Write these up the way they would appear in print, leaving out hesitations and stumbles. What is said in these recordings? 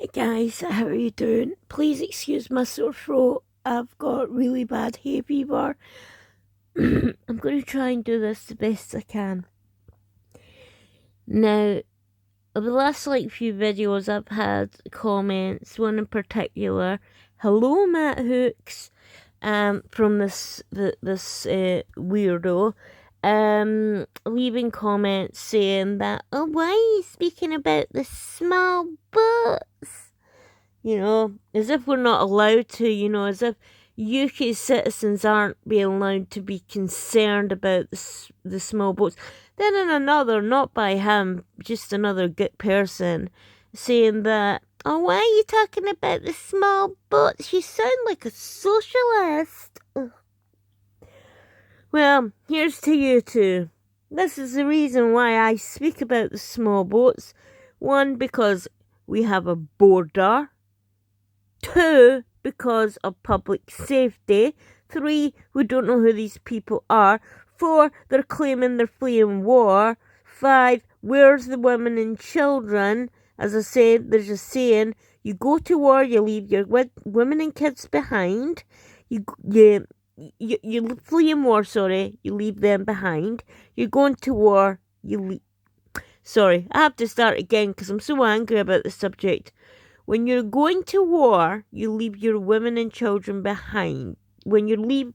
Hey guys, how are you doing? Please excuse my sore throat. I've got really bad hay fever. I'm going to try and do this the best I can. Now, over the last few videos, I've had comments. One in particular, "Hello, Matt Hooks," from this weirdo, leaving comments saying that, "Oh, why are you speaking about the small boats?" You know, as if we're not allowed to, as if UK citizens aren't being allowed to be concerned about the small boats. Then in another, not by him, just another good person, saying that, "Oh, why are you talking about the small boats? You sound like a socialist." Ugh. Well, here's to you two. This is the reason why I speak about the small boats. One, because we have a border. 2, because of public safety. 3, we don't know who these people are. 4, they're claiming they're fleeing war. 5, where's the women and children? As I said, there's a saying, you go to war, you leave your women and kids behind. You flee in war, you leave them behind. You're going to war, you leave. Sorry, I have to start again because I'm so angry about the subject. When you're going to war, you leave your women and children behind. When you leave...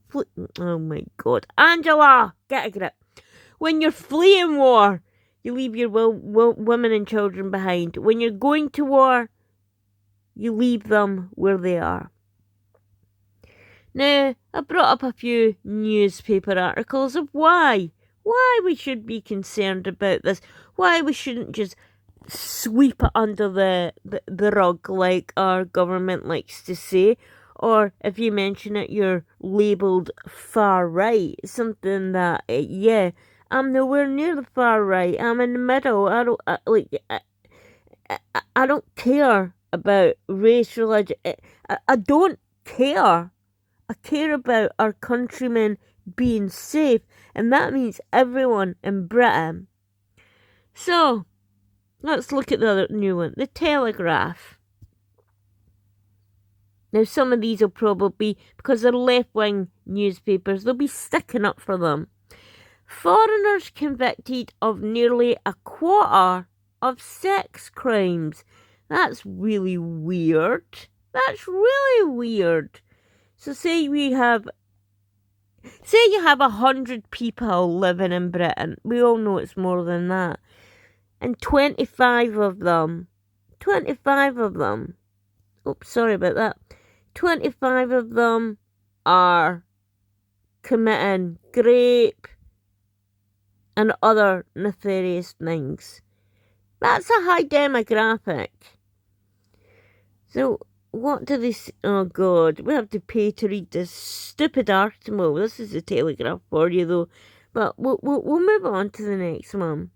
Oh my God. Angela! Get a grip. When you're fleeing war, you leave your women and children behind. When you're going to war, you leave them where they are. Now, I brought up a few newspaper articles of why we should be concerned about this. Why we shouldn't just sweep it under the rug like our government likes to say, or if you mention it, you're labelled far right. Something that, I'm nowhere near the far right. I'm in the middle. I don't care about race, religion. I don't care. I care about our countrymen being safe, and that means everyone in Britain. So, let's look at the other new one, the Telegraph. Now, some of these will probably, because they're left-wing newspapers, they'll be sticking up for them. Foreigners convicted of nearly a quarter of sex crimes. That's really weird. That's really weird. So say you have 100 people living in Britain. We all know it's more than that. And 25 of them, oops, sorry about that, 25 of them are committing rape and other nefarious things. That's a high demographic. So, what do they say? Oh God, we have to pay to read this stupid article. This is the Telegraph for you though. But we'll move on to the next one.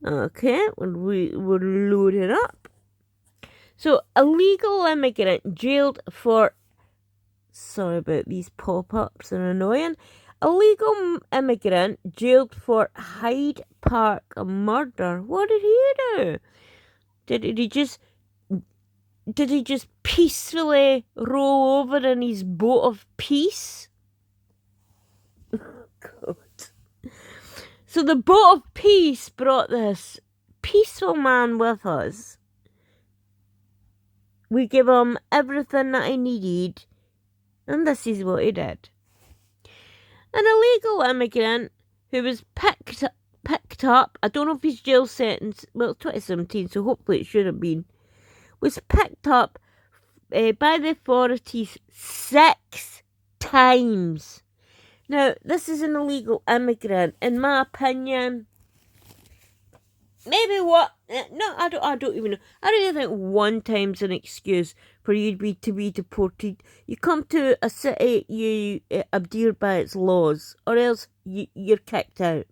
Okay, we're loading up. So, illegal immigrant jailed for... Sorry about these pop-ups, they're annoying. Illegal immigrant jailed for Hyde Park murder. What did he do? Did he just peacefully roll over in his boat of peace? God. So the boat of peace brought this peaceful man with us. We give him everything that he needed, and this is what he did. An illegal immigrant who was picked up, I don't know if his jail sentence, well, 2017, so hopefully it should have been, was picked up by the authorities 6 times. Now, this is an illegal immigrant. In my opinion, maybe what? No, I don't even know. I don't even think 1 time's an excuse for you to be deported. You come to a city you adhere by its laws, or else you're kicked out.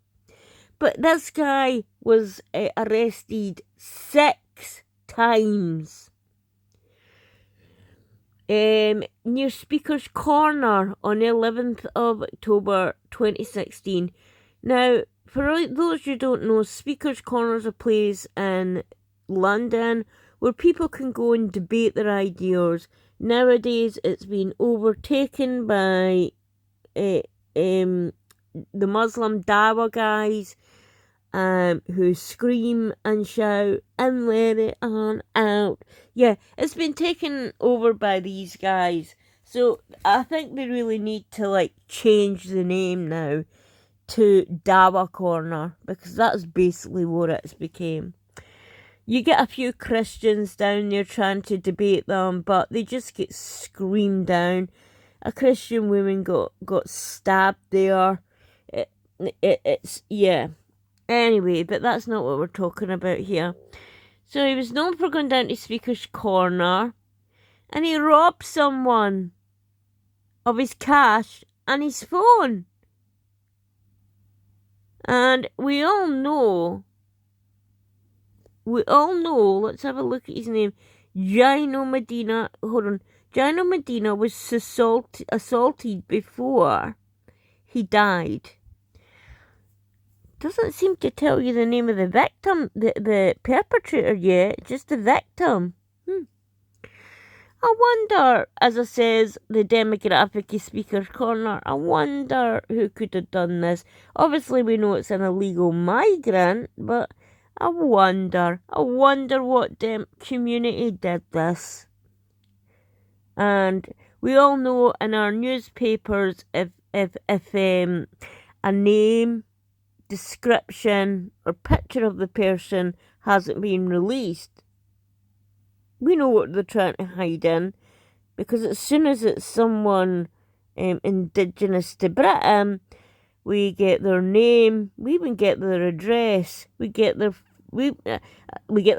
But this guy was arrested 6 times. Near Speaker's Corner on the 11th of October 2016. Now, for those who don't know, Speaker's Corner is a place in London where people can go and debate their ideas. Nowadays, it's been overtaken by the Muslim Dawa guys who scream and shout and let it on out. Yeah, it's been taken over by these guys. So I think they really need to change the name now to Dawa Corner, because that's basically what it's became. You get a few Christians down there trying to debate them, but they just get screamed down. A Christian woman got stabbed there. It's yeah. Anyway, but that's not what we're talking about here. So he was known for going down to Speaker's Corner, and he robbed someone of his cash and his phone. And we all know, let's have a look at his name. Gino Medina, hold on. Gino Medina was assaulted before he died. Doesn't seem to tell you the name of the victim, the perpetrator yet, just the victim. I wonder, as I says, the demographic is Speaker's Corner, I wonder who could have done this. Obviously we know it's an illegal migrant, but I wonder what community did this. And we all know in our newspapers, if a name, description or picture of the person hasn't been released, we know what they're trying to hide in, because as soon as it's someone indigenous to Britain, we get their name, we even get their address, we get their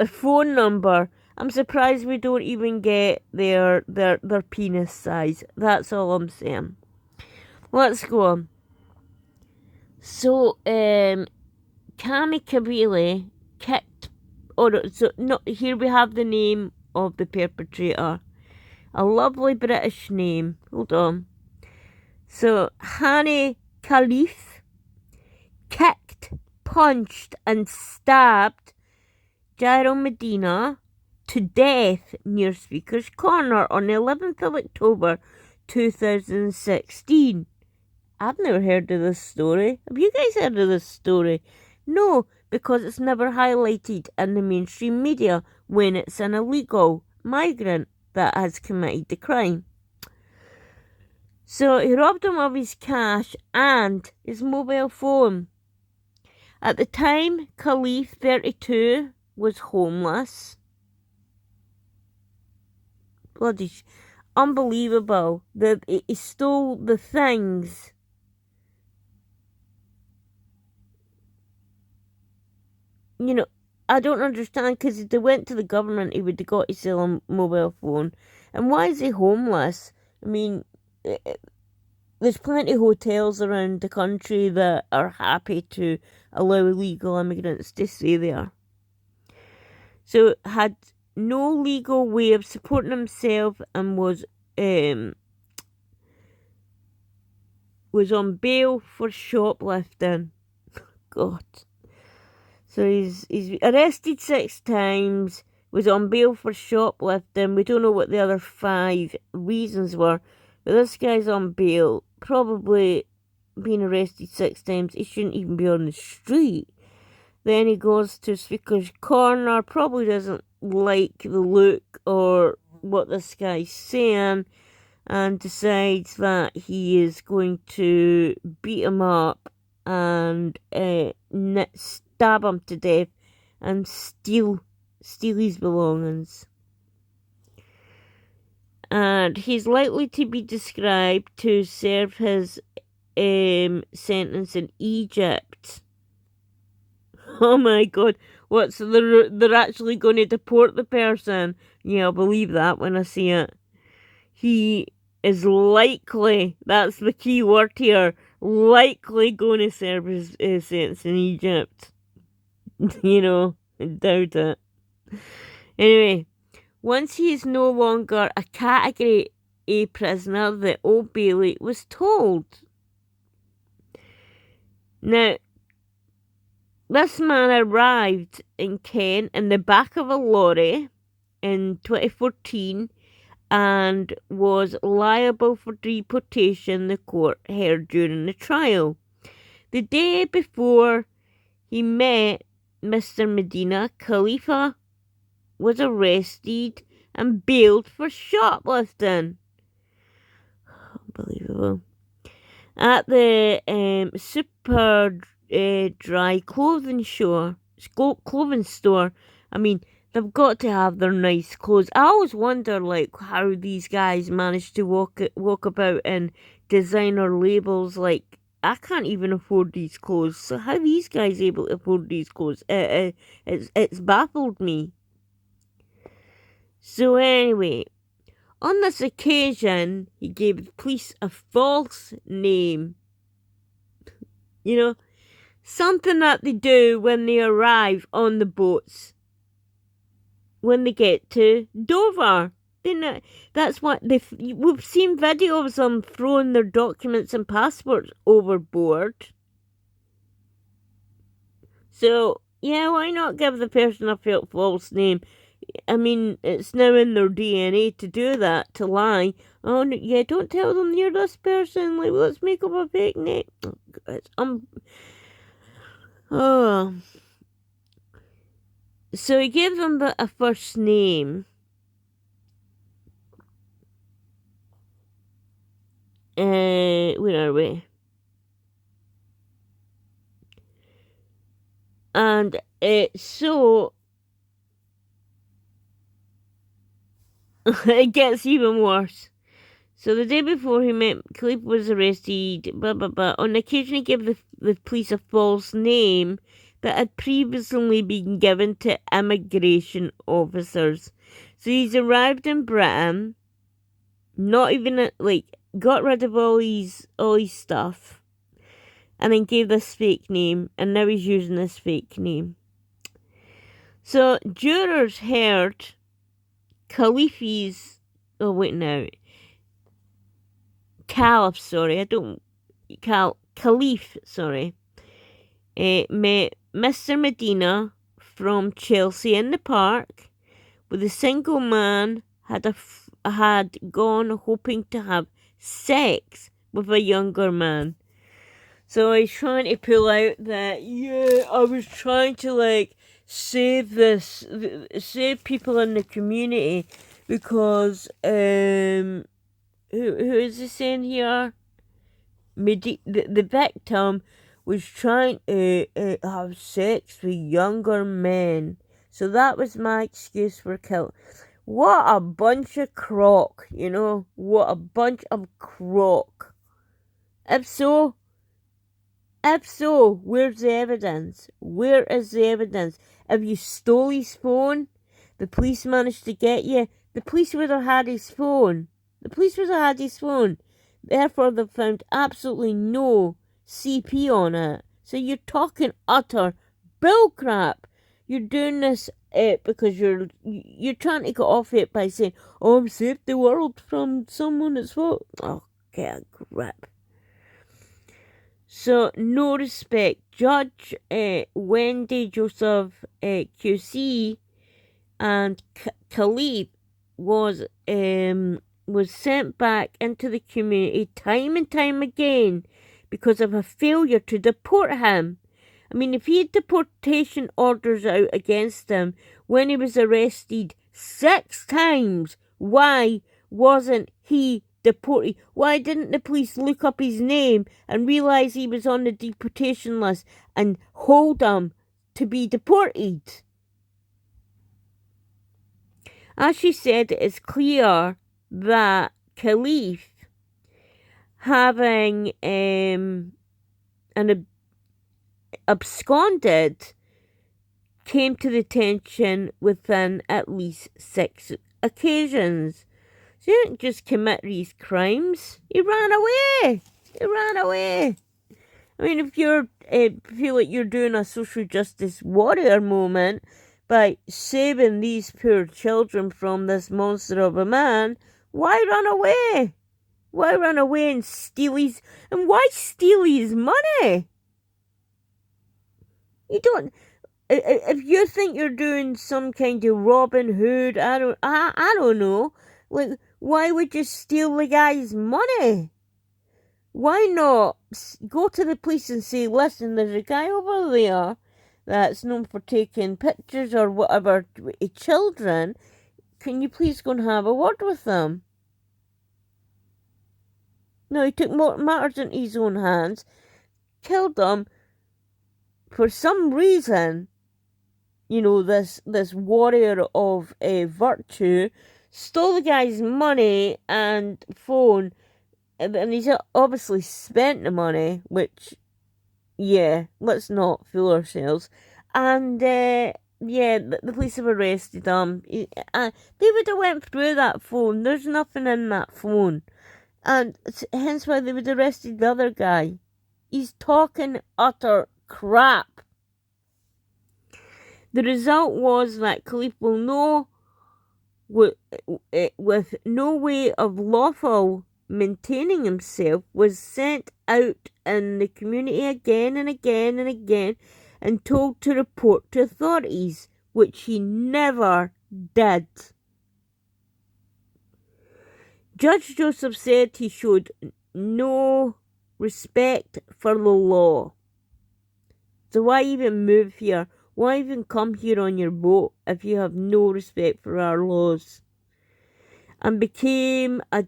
phone number. I'm surprised we don't even get their penis size. That's all I'm saying. Let's go on. So Cami Kabili kicked. Here we have the name of the perpetrator. A lovely British name. Hold on. So Hani Khalif kicked, punched and stabbed Jairo Medina to death near Speaker's Corner on the 11th of October 2016. I've never heard of this story. Have you guys heard of this story? No, because it's never highlighted in the mainstream media when it's an illegal migrant that has committed the crime. So he robbed him of his cash and his mobile phone. At the time, Khalif, 32, was homeless. Bloody unbelievable that he stole the things. You know, I don't understand, because if they went to the government, he would have got to sell a mobile phone. And why is he homeless? I mean, there's plenty of hotels around the country that are happy to allow illegal immigrants to stay there. So had no legal way of supporting himself and was on bail for shoplifting. God. So he's arrested 6 times, was on bail for shoplifting. We don't know what the other 5 reasons were, but this guy's on bail, probably been arrested 6 times. He shouldn't even be on the street. Then he goes to Speaker's Corner, probably doesn't like the look or what this guy's saying, and decides that he is going to beat him up and stab him to death and steal his belongings. And he's likely to be described to serve his sentence in Egypt. Oh my God, they're actually going to deport the person? Yeah, I'll believe that when I see it. He is likely, that's the key word here, likely going to serve his sentence in Egypt. You know, I doubt it. Anyway, once he is no longer a Category A prisoner, the Old Bailey was told. Now, This man arrived in Kent in the back of a lorry in 2014 and was liable for deportation, the court heard during the trial. The day before he met Mr. Medina, Khalifa was arrested and bailed for shoplifting. Unbelievable. At the super dry clothing store. I mean, they've got to have their nice clothes. I always wonder, like, how these guys manage to walk about in designer labels. Like, I can't even afford these clothes. So how these guys able to afford these clothes? It's baffled me. So anyway, on this occasion, he gave the police a false name. You know, something that they do when they arrive on the boats. When they get to Dover. That's what we've seen videos of them throwing their documents and passports overboard. So, yeah, why not give the person a false name? I mean, it's now in their DNA to do that, to lie. Oh, yeah, don't tell them you're this person. Like, let's make up a fake name. Oh. So he gave them a first name. Where are we? And so it gets even worse. So the day before he met, Khalifa was arrested, blah, blah, blah. On occasion, he gave the police a false name that had previously been given to immigration officers. So he's arrived in Britain, not even, got rid of all his stuff, and then gave this fake name, and now he's using this fake name. So jurors heard Khalifa's, Khalif, met Mr. Medina from Chelsea in the park, with a single man had gone hoping to have sex with a younger man. So he's trying to pull out that, yeah, I was trying to save people in the community because who is he saying here? The victim was trying to have sex with younger men. So that was my excuse for killing. What a bunch of crock, What a bunch of crock. If so, where's the evidence? Where is the evidence? If you stole his phone, the police managed to get you, the police would have had his phone. Therefore, they've found absolutely no CP on it. So you're talking utter bullcrap. You're doing this because you're trying to get off it by saying, "Oh, I'm saved the world from someone that's fault." Oh, get a grip. So no respect. Judge Wendy Joseph QC and Khalif was sent back into the community time and time again because of a failure to deport him. I mean, if he had deportation orders out against him when he was arrested 6 times, why wasn't he deported? Why didn't the police look up his name and realise he was on the deportation list and hold him to be deported? As she said, it's clear that Khalif, having absconded, came to detention within at least 6 occasions. So he didn't just commit these crimes. He ran away. I mean, if you feel like you're doing a social justice warrior moment by saving these poor children from this monster of a man, why run away? Why run away and steal his... And why steal his money? You don't. If you think you're doing some kind of Robin Hood, I don't know. Like, why would you steal the guy's money? Why not go to the police and say, listen, there's a guy over there that's known for taking pictures or whatever with children. Can you please go and have a word with them? No, he took matters into his own hands, killed them for some reason. You know, this warrior of virtue stole the guy's money and phone, and he's obviously spent the money, which, yeah, let's not fool ourselves. And yeah, the police have arrested him. They would have went through that phone. There's nothing in that phone, and hence why they would have arrested the other guy. He's talking utter crap. The result was that Khalif will know, with no way of lawful maintaining himself, was sent out in the community again and again and again and told to report to authorities, which he never did. Judge Joseph said he showed no respect for the law. So why even move here? Why even come here on your boat if you have no respect for our laws? And became a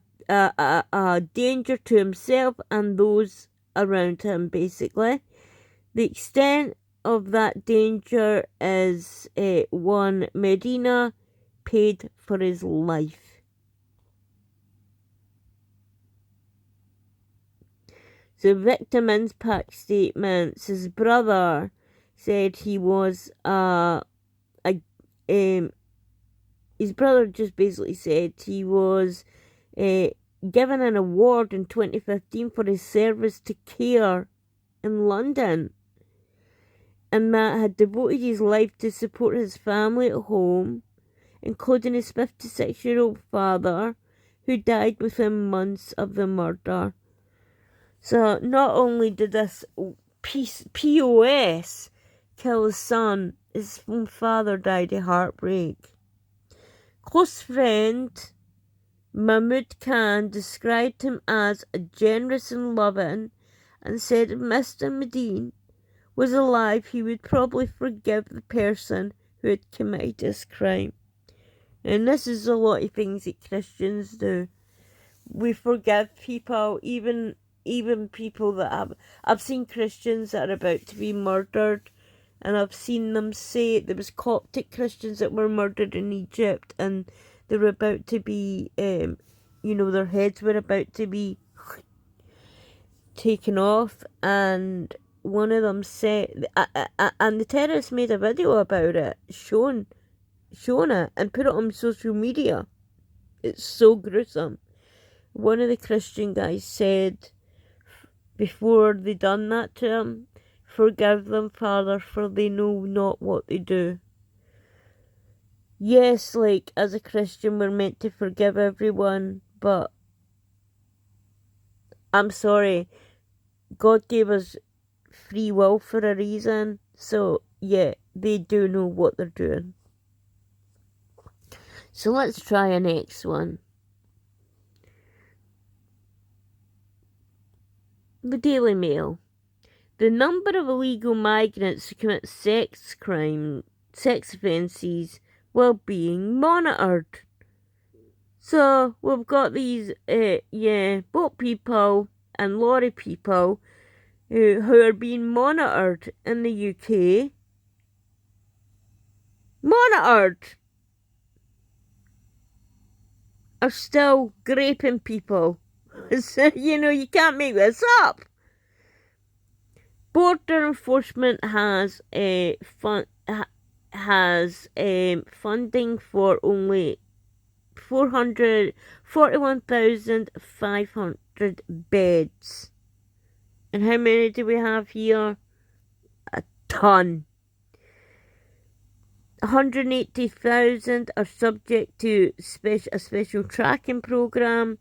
danger to himself and those around him, basically. The extent of that danger is one Medina paid for his life. So victim impact statements. His brother said he was his brother just basically said he was given an award in 2015 for his service to care in London, and that had devoted his life to support his family at home, including his 56-year-old father, who died within months of the murder. So not only did this POS kill his son, his own father died of heartbreak. Close friend Mahmoud Khan described him as a generous and loving, and said if Mr. Medine was alive, he would probably forgive the person who had committed this crime. And this is a lot of things that Christians do. We forgive people, even people that I've seen Christians that are about to be murdered, and I've seen them say there was Coptic Christians that were murdered in Egypt, and they were about to be, their heads were about to be taken off, and one of them said, and the terrorists made a video about it, showing it, and put it on social media. It's so gruesome. One of the Christian guys said, before they done that to him, forgive them, Father, for they know not what they do. Yes, like, as a Christian, we're meant to forgive everyone, but I'm sorry, God gave us free will for a reason, so yeah, they do know what they're doing. So let's try a next one. The Daily Mail. The number of illegal migrants who commit sex offences while being monitored. So we've got these, boat people and lorry people who are being monitored in the UK. Monitored! Are still graping people. So, you can't make this up. Border enforcement has funding for only 41,500 beds. And how many do we have here? A ton. 180,000 are subject to a special tracking program.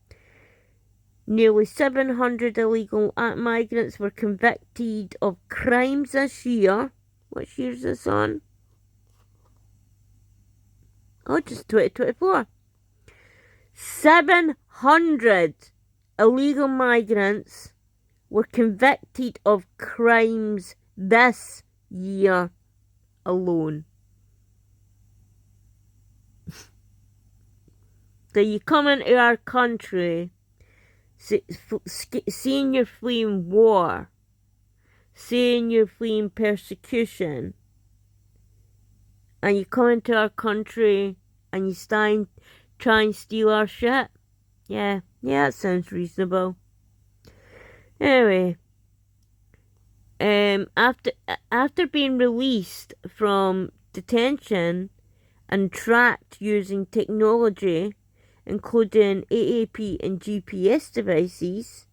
Nearly 700 illegal migrants were convicted of crimes this year. What year is this on? Oh, just 2024. 700 illegal migrants were convicted of crimes this year alone. So you come into our country, seeing you're fleeing war, seeing you're fleeing persecution, and you come into our country and you try and steal our shit. Yeah, that sounds reasonable. Anyway, after being released from detention and tracked using technology, including AAP and GPS devices,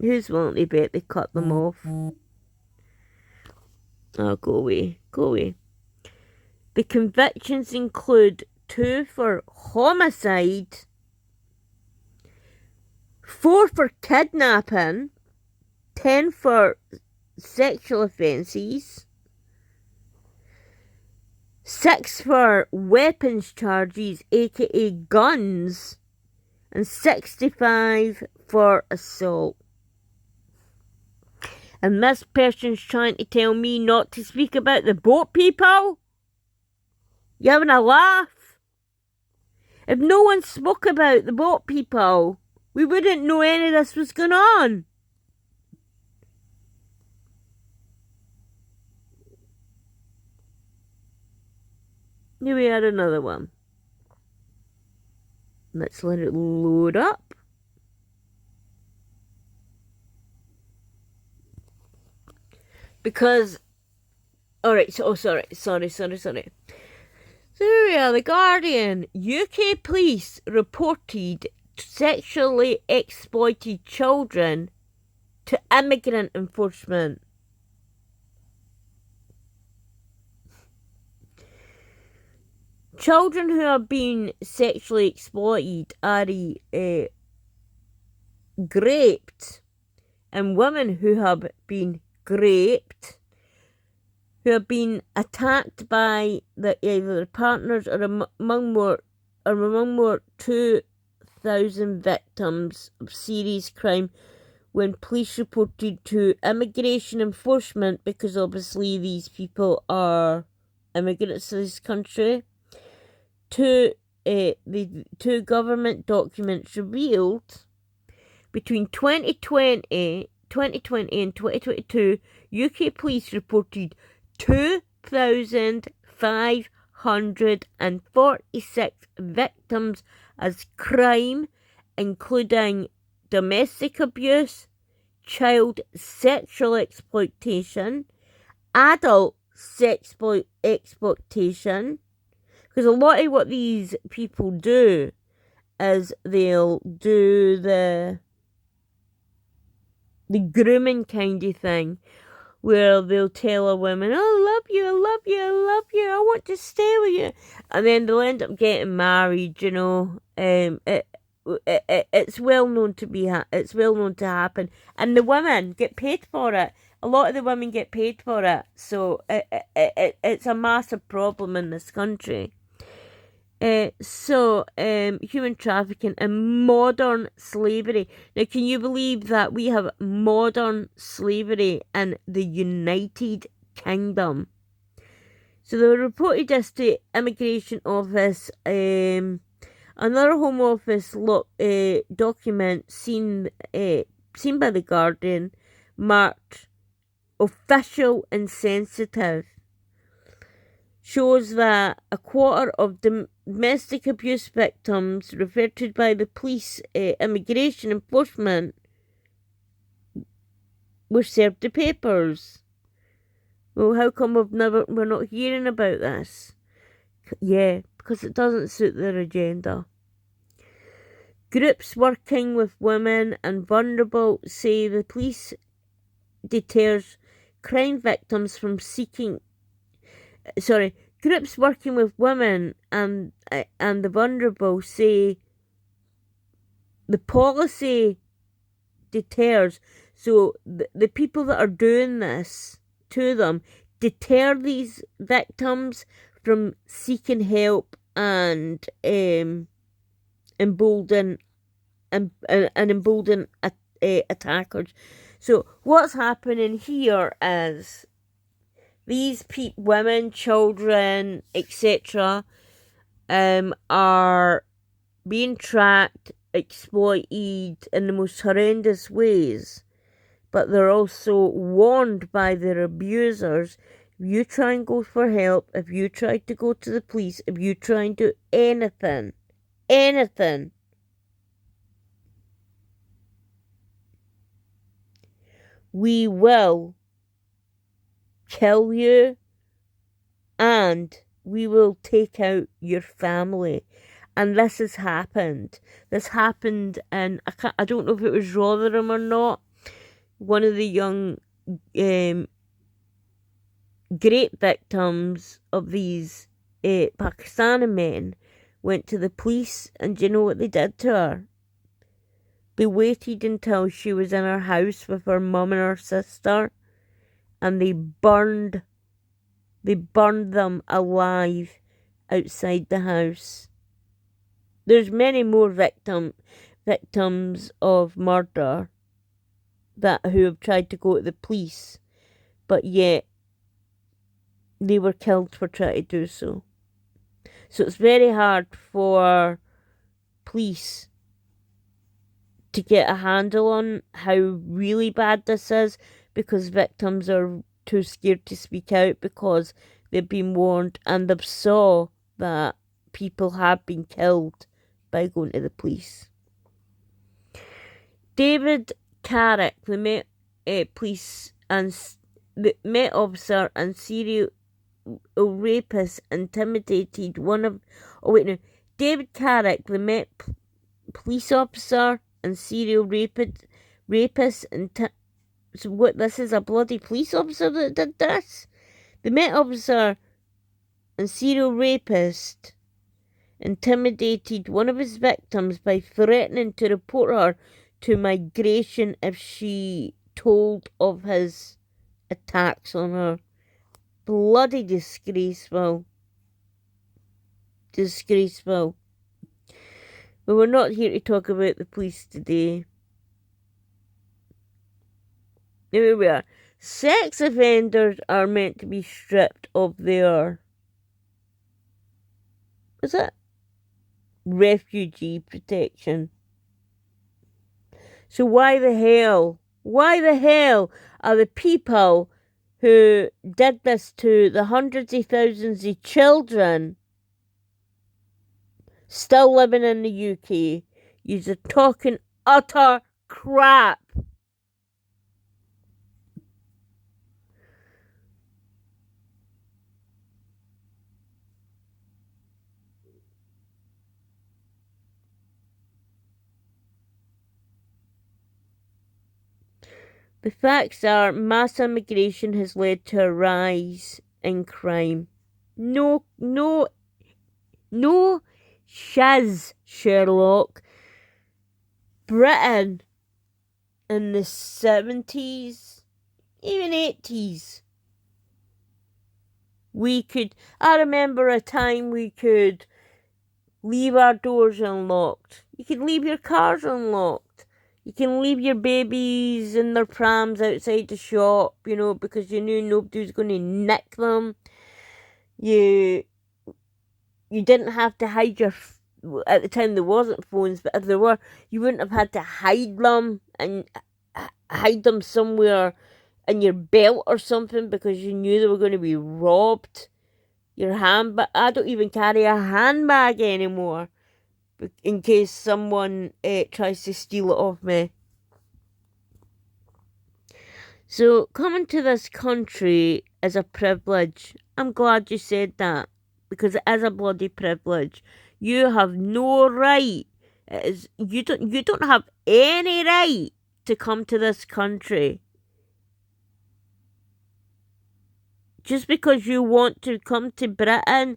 who's willing to bet they cut them off? Oh, go away. The convictions include 2 for homicide, 4 for kidnapping, 10 for sexual offences, 6 for weapons charges, aka guns, and 65 for assault. And this person's trying to tell me not to speak about the boat people? You having a laugh? If no one spoke about the boat people, we wouldn't know any of this was going on. Here we had another one. Let's let it load up. Because, alright, sorry. So here we are, The Guardian. UK police reported sexually exploited children to immigrant enforcement. Children who are being sexually exploited are raped, and women who have been raped, who have been attacked by either their partners or among more 2,000 victims of serious crime when police reported to immigration enforcement, because obviously these people are immigrants to this country. The two government documents revealed between 2020 and 2022, UK police reported 2,546 victims as crime, including domestic abuse, child sexual exploitation, adult sexual exploitation. Because a lot of what these people do is they'll do the grooming kind of thing, where they'll tell a woman, "Oh, I love you, I want to stay with you," and then they'll end up getting married. You know, it's well known to happen, and the women get paid for it. A lot of the women get paid for it, so it's a massive problem in this country. Human trafficking and modern slavery. Now, can you believe that we have modern slavery in the United Kingdom? So they reported this to Immigration Office. Another Home Office document seen by The Guardian, marked official insensitive, shows that a quarter of domestic abuse victims referred to by the police immigration enforcement were served the papers. Well, how come we're not hearing about this? Yeah, because it doesn't suit their agenda. Groups working with women and vulnerable say the police deters crime victims from seeking. Groups working with women and the vulnerable say the policy deters. So the people that are doing this to them deter these victims from seeking help and embolden attackers. So what's happening here is these women, children, etc., are being tracked, exploited in the most horrendous ways, but they're also warned by their abusers. If you try and go for help, if you try to go to the police, if you try and do anything, we will kill you and we will take out your family. And this has happened. This happened in, I don't know if it was Rotherham or not. One of the young great victims of these Pakistani men went to the police, and do you know what they did to her? They waited until she was in her house with her mum and her sister, and they burned them alive outside the house. There's many more victims of murder who have tried to go to the police, but yet they were killed for trying to do so. So it's very hard for police to get a handle on how really bad this is, because victims are too scared to speak out because they've been warned and they've saw that people have been killed by going to the police. David Carrick, the Met police and the Met officer and serial rapist, intimidated one of. David Carrick, the Met police officer and serial rapist, so what? This is a bloody police officer that did this. The Met officer and serial rapist intimidated one of his victims by threatening to report her to migration if she told of his attacks on her. Bloody disgraceful. Disgraceful. But we're not here to talk about the police today. Here we are. Sex offenders are meant to be stripped of their, is it? Refugee protection. So why the hell are the people who did this to the hundreds of thousands of children still living in the UK? You're talking utter crap. The facts are, mass immigration has led to a rise in crime. No shiz, Sherlock. Britain in the 70s, even 80s, I remember a time we could leave our doors unlocked. You could leave your cars unlocked. You can leave your babies in their prams outside the shop, because you knew nobody was going to nick them. You didn't have to hide at the time there wasn't phones, but if there were, you wouldn't have had to hide them and hide them somewhere in your belt or something because you knew they were going to be robbed. Your handbag, I don't even carry a handbag anymore in case someone tries to steal it off me. So coming to this country is a privilege. I'm glad you said that, because it is a bloody privilege. You have no right. You don't have any right to come to this country. Just because you want to come to Britain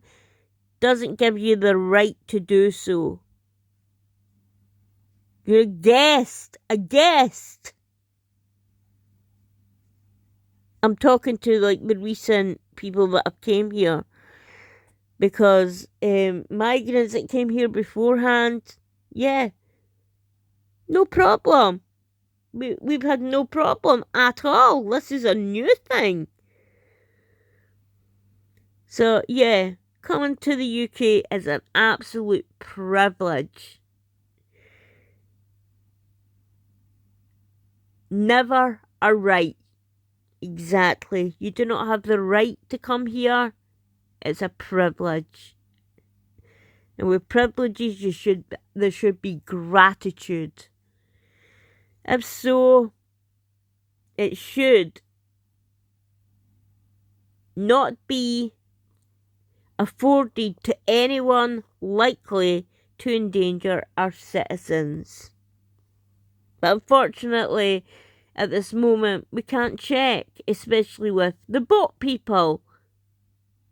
doesn't give you the right to do so. You're a guest. I'm talking to like the recent people that have came here, because migrants that came here beforehand, yeah, no problem. We've had no problem at all. This is a new thing. So yeah, coming to the UK is an absolute privilege. Never a right. Exactly. You do not have the right to come here. It's a privilege. And with privileges there should be gratitude. If so, it should not be afforded to anyone likely to endanger our citizens. But unfortunately, at this moment, we can't check, especially with the boat people.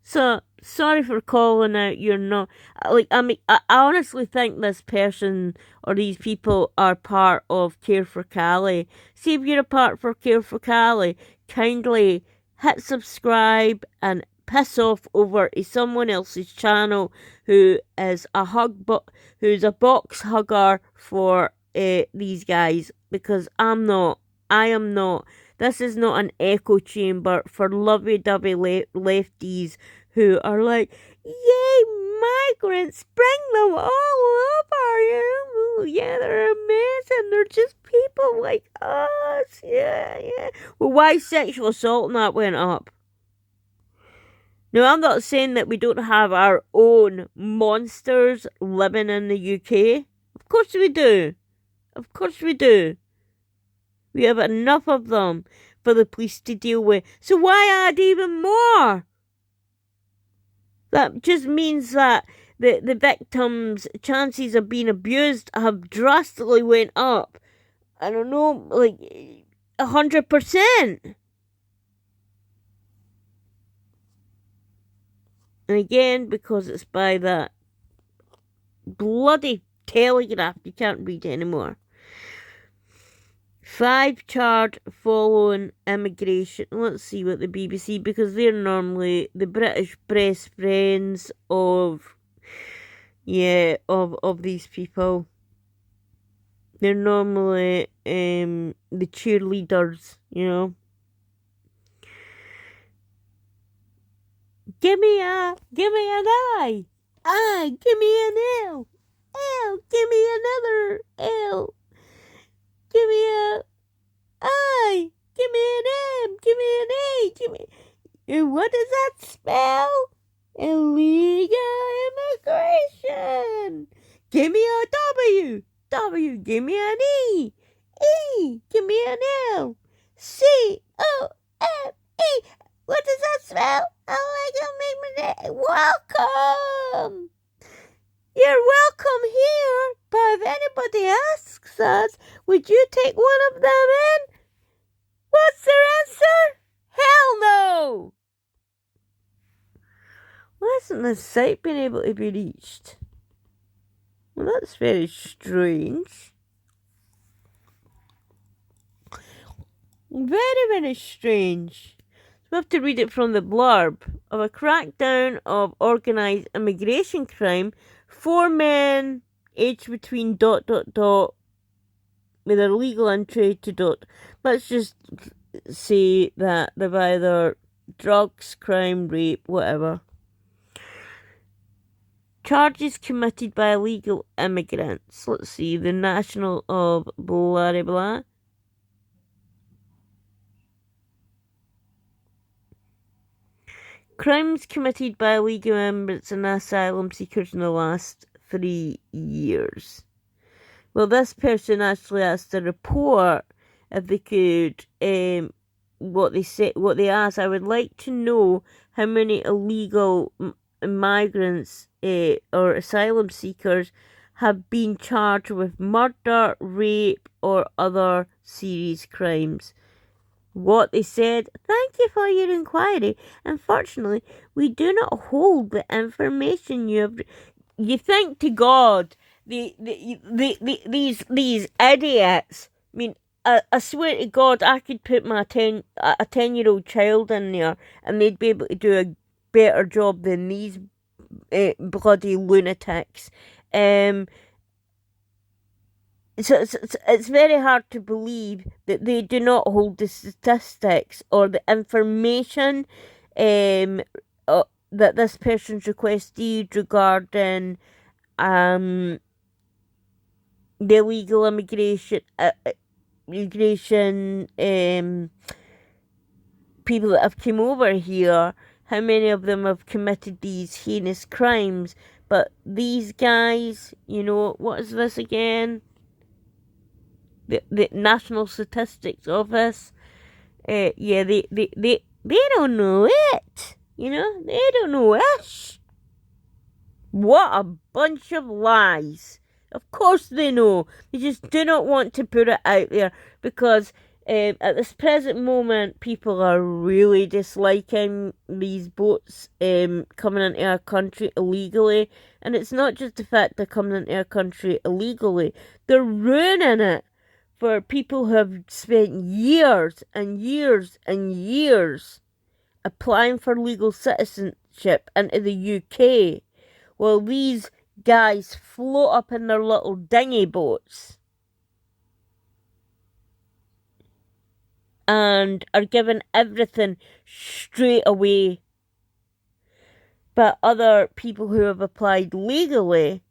So, sorry for calling out you're not... I honestly think this person or these people are part of Care for Cali. See, if you're a part for Care for Cali, kindly hit subscribe and piss off over to someone else's channel who is who's a box hugger for these guys, because I am not. This is not an echo chamber for lovey-dovey lefties who are like, yay, migrants, bring them all over, you know, yeah, they're amazing, they're just people like us, yeah. Well, why sexual assault and that went up? Now, I'm not saying that we don't have our own monsters living in the UK. Of course we do. Of course we do. We have enough of them for the police to deal with. So why add even more? That just means that the victims' chances of being abused have drastically went up. I don't know, like 100%. And again, because it's by that bloody Telegraph, you can't read it anymore. 5 charged following immigration. Let's see what the BBC, because they're normally the British best friends of these people. They're normally the cheerleaders, you know. Give me an I. Give me an L. Give me another L. Give me a I. Give me an M. Give me an A. Give me... And what does that spell? Illegal immigration. Give me a W. Give me an E. Give me an L. COME. What does that spell? Welcome. You're welcome here, but if anybody asks us, would you take one of them in? What's their answer? Hell no! Why hasn't this site been able to be reached? Well, that's very strange. Very, very strange. We have to read it from the blurb. Of a crackdown of organised immigration crime, 4 men aged between ... with a legal entry to ... Let's just say that they've either drugs, crime, rape, whatever. Charges committed by illegal immigrants. Let's see, the national of blah blah blah. Crimes committed by illegal immigrants and asylum seekers in the last 3 years. Well, this person actually asked to report if they could, what they asked. I would like to know how many illegal migrants or asylum seekers have been charged with murder, rape, or other serious crimes. What they said: thank you for your inquiry. Unfortunately, we do not hold the information you have. You think to God, these idiots. I mean, I swear to God, I could put a 10-year-old child in there, and they'd be able to do a better job than these bloody lunatics. So it's very hard to believe that they do not hold the statistics or the information that this person's requested regarding the illegal immigration people that have come over here, how many of them have committed these heinous crimes. But these guys, what is this again? The National Statistics Office, yeah, they don't know it. They don't know it. What a bunch of lies. Of course they know. They just do not want to put it out there because at this present moment, people are really disliking these boats coming into our country illegally. And it's not just the fact they're coming into our country illegally, they're ruining it for people who have spent years and years and years applying for legal citizenship into the UK, while these guys float up in their little dinghy boats and are given everything straight away. But other people who have applied legally,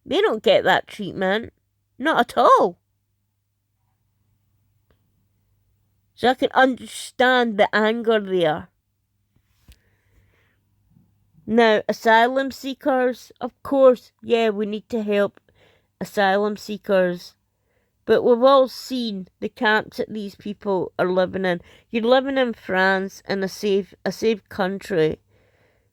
they don't get that treatment. Not at all. So I can understand the anger there. Now, asylum seekers, of course, yeah, we need to help asylum seekers. But we've all seen the camps that these people are living in. You're living in France in a safe country.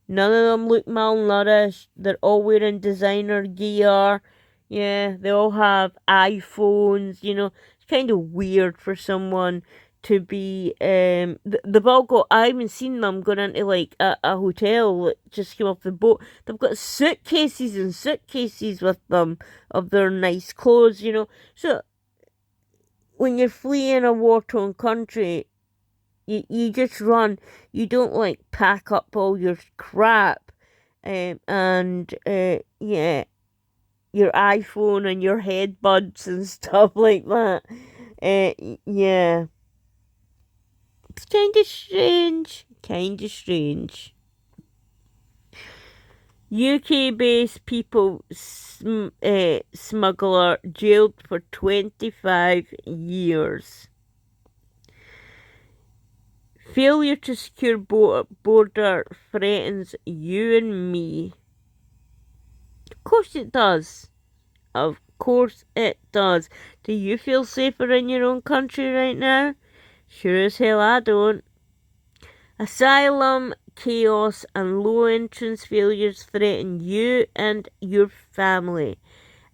None of them look malnourished. They're all wearing designer gear. Yeah, they all have iPhones. It's kind of weird for someone to be they've all got, I haven't seen them going into like a hotel that just came off the boat. They've got suitcases and suitcases with them of their nice clothes. So when you're fleeing a war-torn country, you just run. You don't like pack up all your crap and yeah, your iPhone and your headbuds and stuff like that. Yeah, it's kind of strange. UK-based people smuggler jailed for 25 years. Failure to secure border threatens you and me. Of course it does. Of course it does. Do you feel safer in your own country right now? Sure as hell I don't. Asylum, chaos, and low entrance failures threaten you and your family.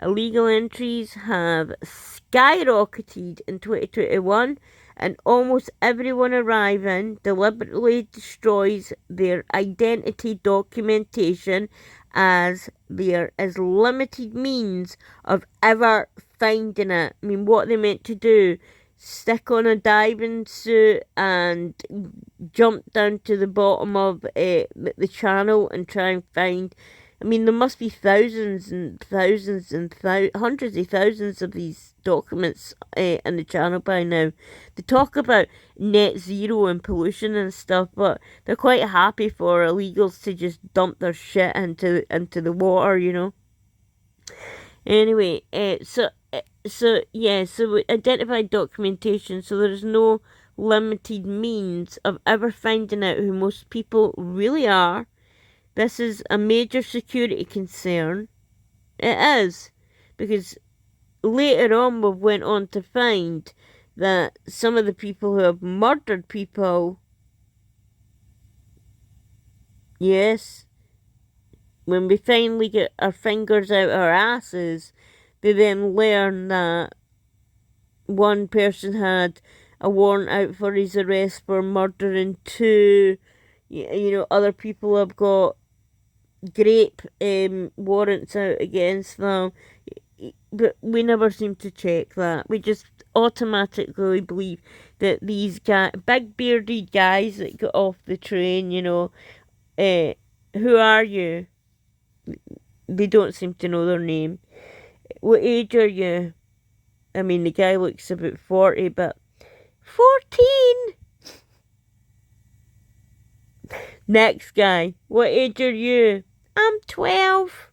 Illegal entries have skyrocketed in 2021, and almost everyone arriving deliberately destroys their identity documentation, as there is limited means of ever finding it. I mean, what they meant to do? Stick on a diving suit and jump down to the bottom of the channel and try and find. I mean, there must be thousands and thousands and hundreds of thousands of these documents in the channel by now. They talk about net zero and pollution and stuff, but they're quite happy for illegals to just dump their shit into the water. Anyway, so identified documentation. So there's no limited means of ever finding out who most people really are. This is a major security concern. It is, because later on we went on to find that some of the people who have murdered people, yes, when we finally get our fingers out our asses, they then learn that one person had a warrant out for his arrest for murdering two. Other people have got grape warrants out against them, but we never seem to check that. We just automatically believe that these big bearded guys that got off the train, who are you? They don't seem to know their name. What age are you? I mean, the guy looks about 40, but 14! Next guy, what age are you? I'm 12.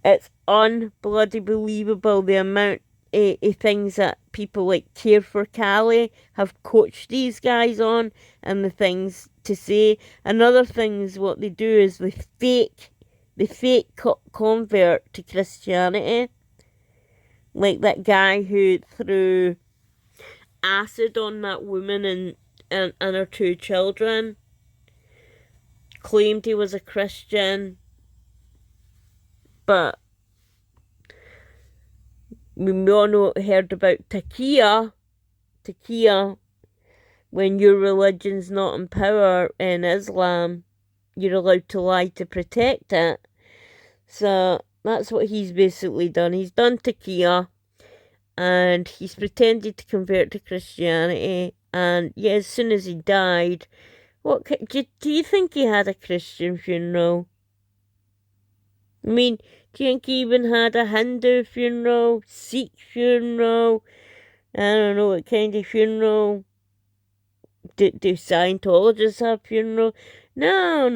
It's unbloody believable the amount of things that people like Care for Cali have coached these guys on and the things to say. Another thing is what they do is they fake convert to Christianity. Like that guy who threw acid on that woman and her 2 children. Claimed he was a Christian. But we all heard about Takia. When your religion's not in power in Islam, you're allowed to lie to protect it. So that's what he's basically done. He's done Takia, and he's pretended to convert to Christianity. And yeah, as soon as he died, do you think he had a Christian funeral? I mean, do you think he even had a Hindu funeral, Sikh funeral? I don't know what kind of funeral. Do Scientologists have funeral? No.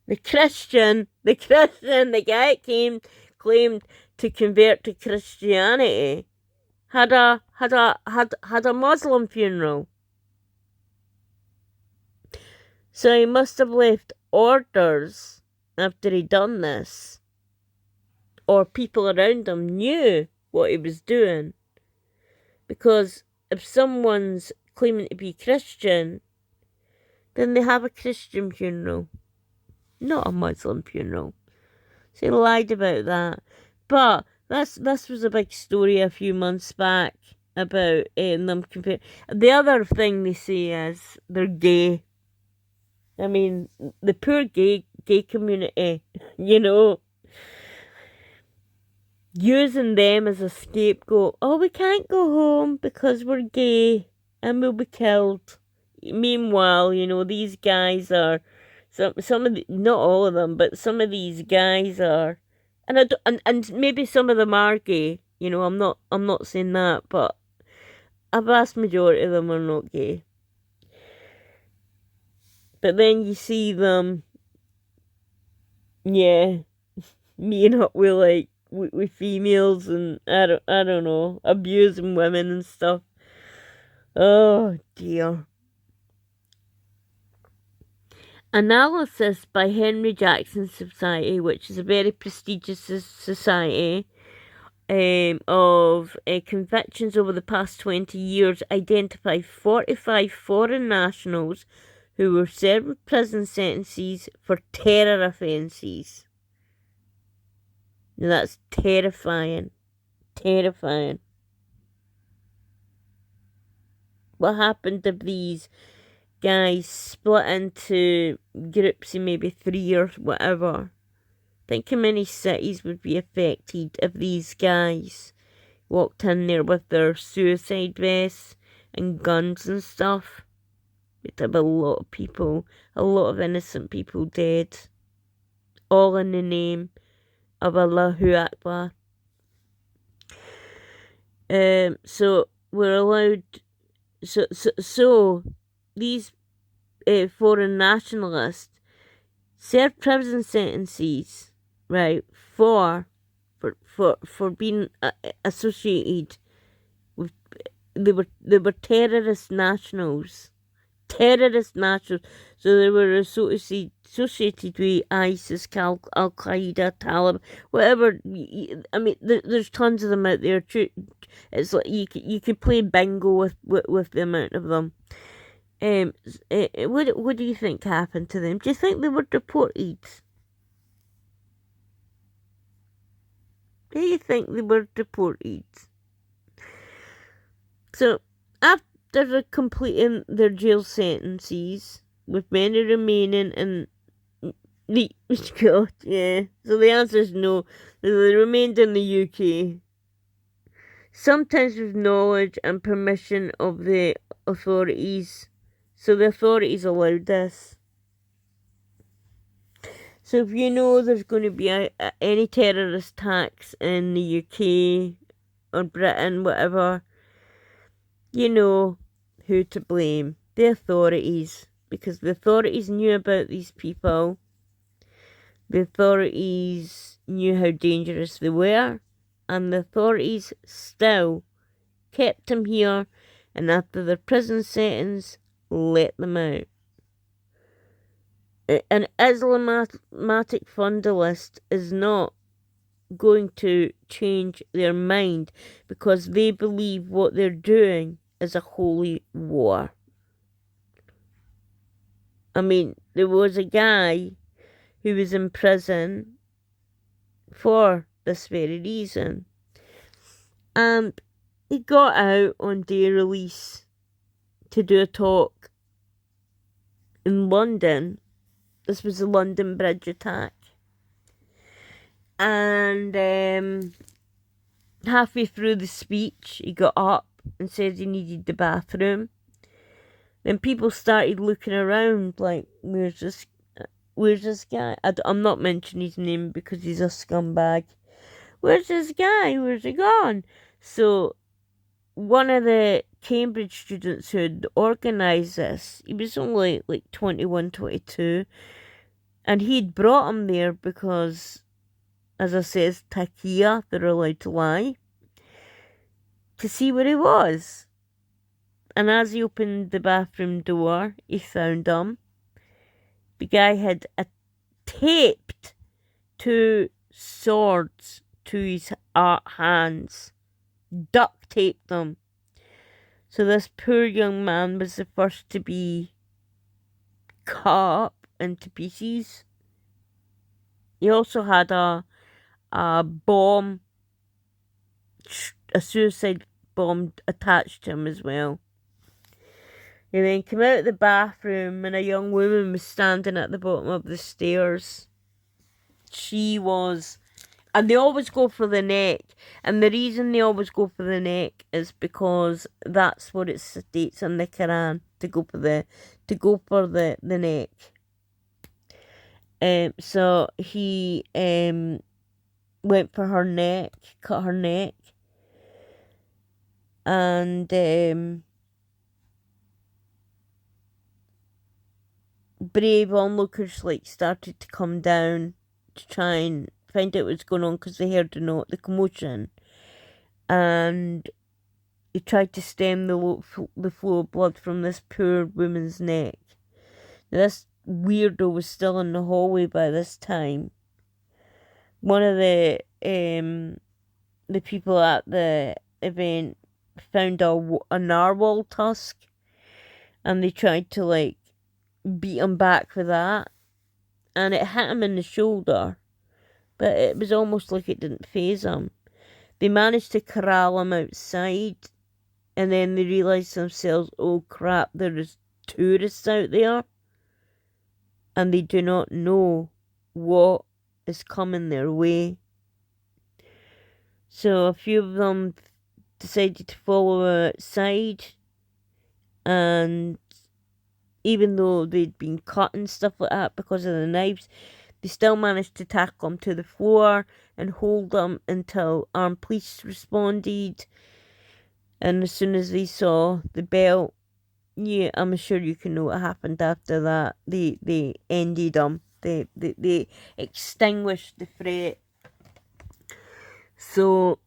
The guy that claimed to convert to Christianity, had a Muslim funeral. So he must have left orders after he done this, or people around him knew what he was doing. Because if someone's claiming to be Christian, then they have a Christian funeral, not a Muslim funeral. So he lied about that. But this was a big story a few months back about them comparing. The other thing they say is they're gay. I mean, the poor gay community, using them as a scapegoat. Oh, we can't go home because we're gay and we'll be killed. Meanwhile, these guys are some of the, not all of them, but some of these guys are, and maybe some of them are gay. I'm not saying that, but a vast majority of them are not gay. But then you see them, meeting up with females and I don't know, abusing women and stuff. Oh dear. Analysis by Henry Jackson Society, which is a very prestigious society of convictions over the past 20 years, identified 45 foreign nationals who were served with prison sentences for terror offences. Now that's terrifying. Terrifying. What happened if these guys split into groups of maybe 3 or whatever? Think how many cities would be affected if these guys walked in there with their suicide vests and guns and stuff. It'd have a lot of people, a lot of innocent people dead. All in the name of Allahu Akbar. So we're allowed. So these foreign nationalists serve prison sentences, right, for being associated with. They were terrorist nationals. So they were associated with ISIS, Al Qaeda, Taliban, whatever. I mean, there's tons of them out there. It's like you could play bingo with the amount of them. What do you think happened to them? Do you think they were deported? Do you think they were deported? So after completing their jail sentences, with many remaining in the God, yeah. So the answer is no. They remained in the UK. sometimes with knowledge and permission of the authorities. So the authorities allowed this. So if you know there's going to be any terrorist attacks in the UK or Britain, whatever, you know who to blame. The authorities. Because the authorities knew about these people. The authorities knew how dangerous they were. And the authorities still kept them here. And after their prison sentence, let them out. An Islamic fundamentalist is not going to change their mind because they believe what they're doing is a holy war. I mean, there was a guy who was in prison for this very reason. And he got out on day release to do a talk in London. This was the London Bridge attack. And halfway through the speech, he got up and said he needed the bathroom. Then people started looking around like, where's this guy? I'm not mentioning his name because he's a scumbag. Where's this guy? Where's he gone? So one of the Cambridge students who had organised this, he was only like 21, 22. And he'd brought him there because, as I says, Takia, they're allowed to lie, to see where he was. And as he opened the bathroom door, he found him. The guy had taped 2 swords to his hands. Duct taped them. So this poor young man was the first to be cut up into pieces. He also had a bomb, a suicide bomb attached to him as well. He then came out of the bathroom and a young woman was standing at the bottom of the stairs. She was... And they always go for the neck. And the reason they always go for the neck is because that's what it states in the Quran, to go for the neck. So he went for her neck, cut her neck. And brave onlookers started to come down to try and find out what's going on because they heard the commotion, and he tried to stem the flow of blood from this poor woman's neck. Now, this weirdo was still in the hallway by this time. One of the people at the event found a narwhal tusk, and they tried to beat him back for that, and it hit him in the shoulder, but it was almost like it didn't faze him. They managed to corral him outside, and then they realised themselves, oh crap, there is tourists out there, and they do not know what is coming their way. So a few of them decided to follow outside, and even though they'd been cut and stuff like that because of the knives, they still managed to tackle him to the floor and hold him until armed police responded. And as soon as they saw the belt, yeah, I'm sure you can know what happened after that. They ended him. They extinguished the threat. So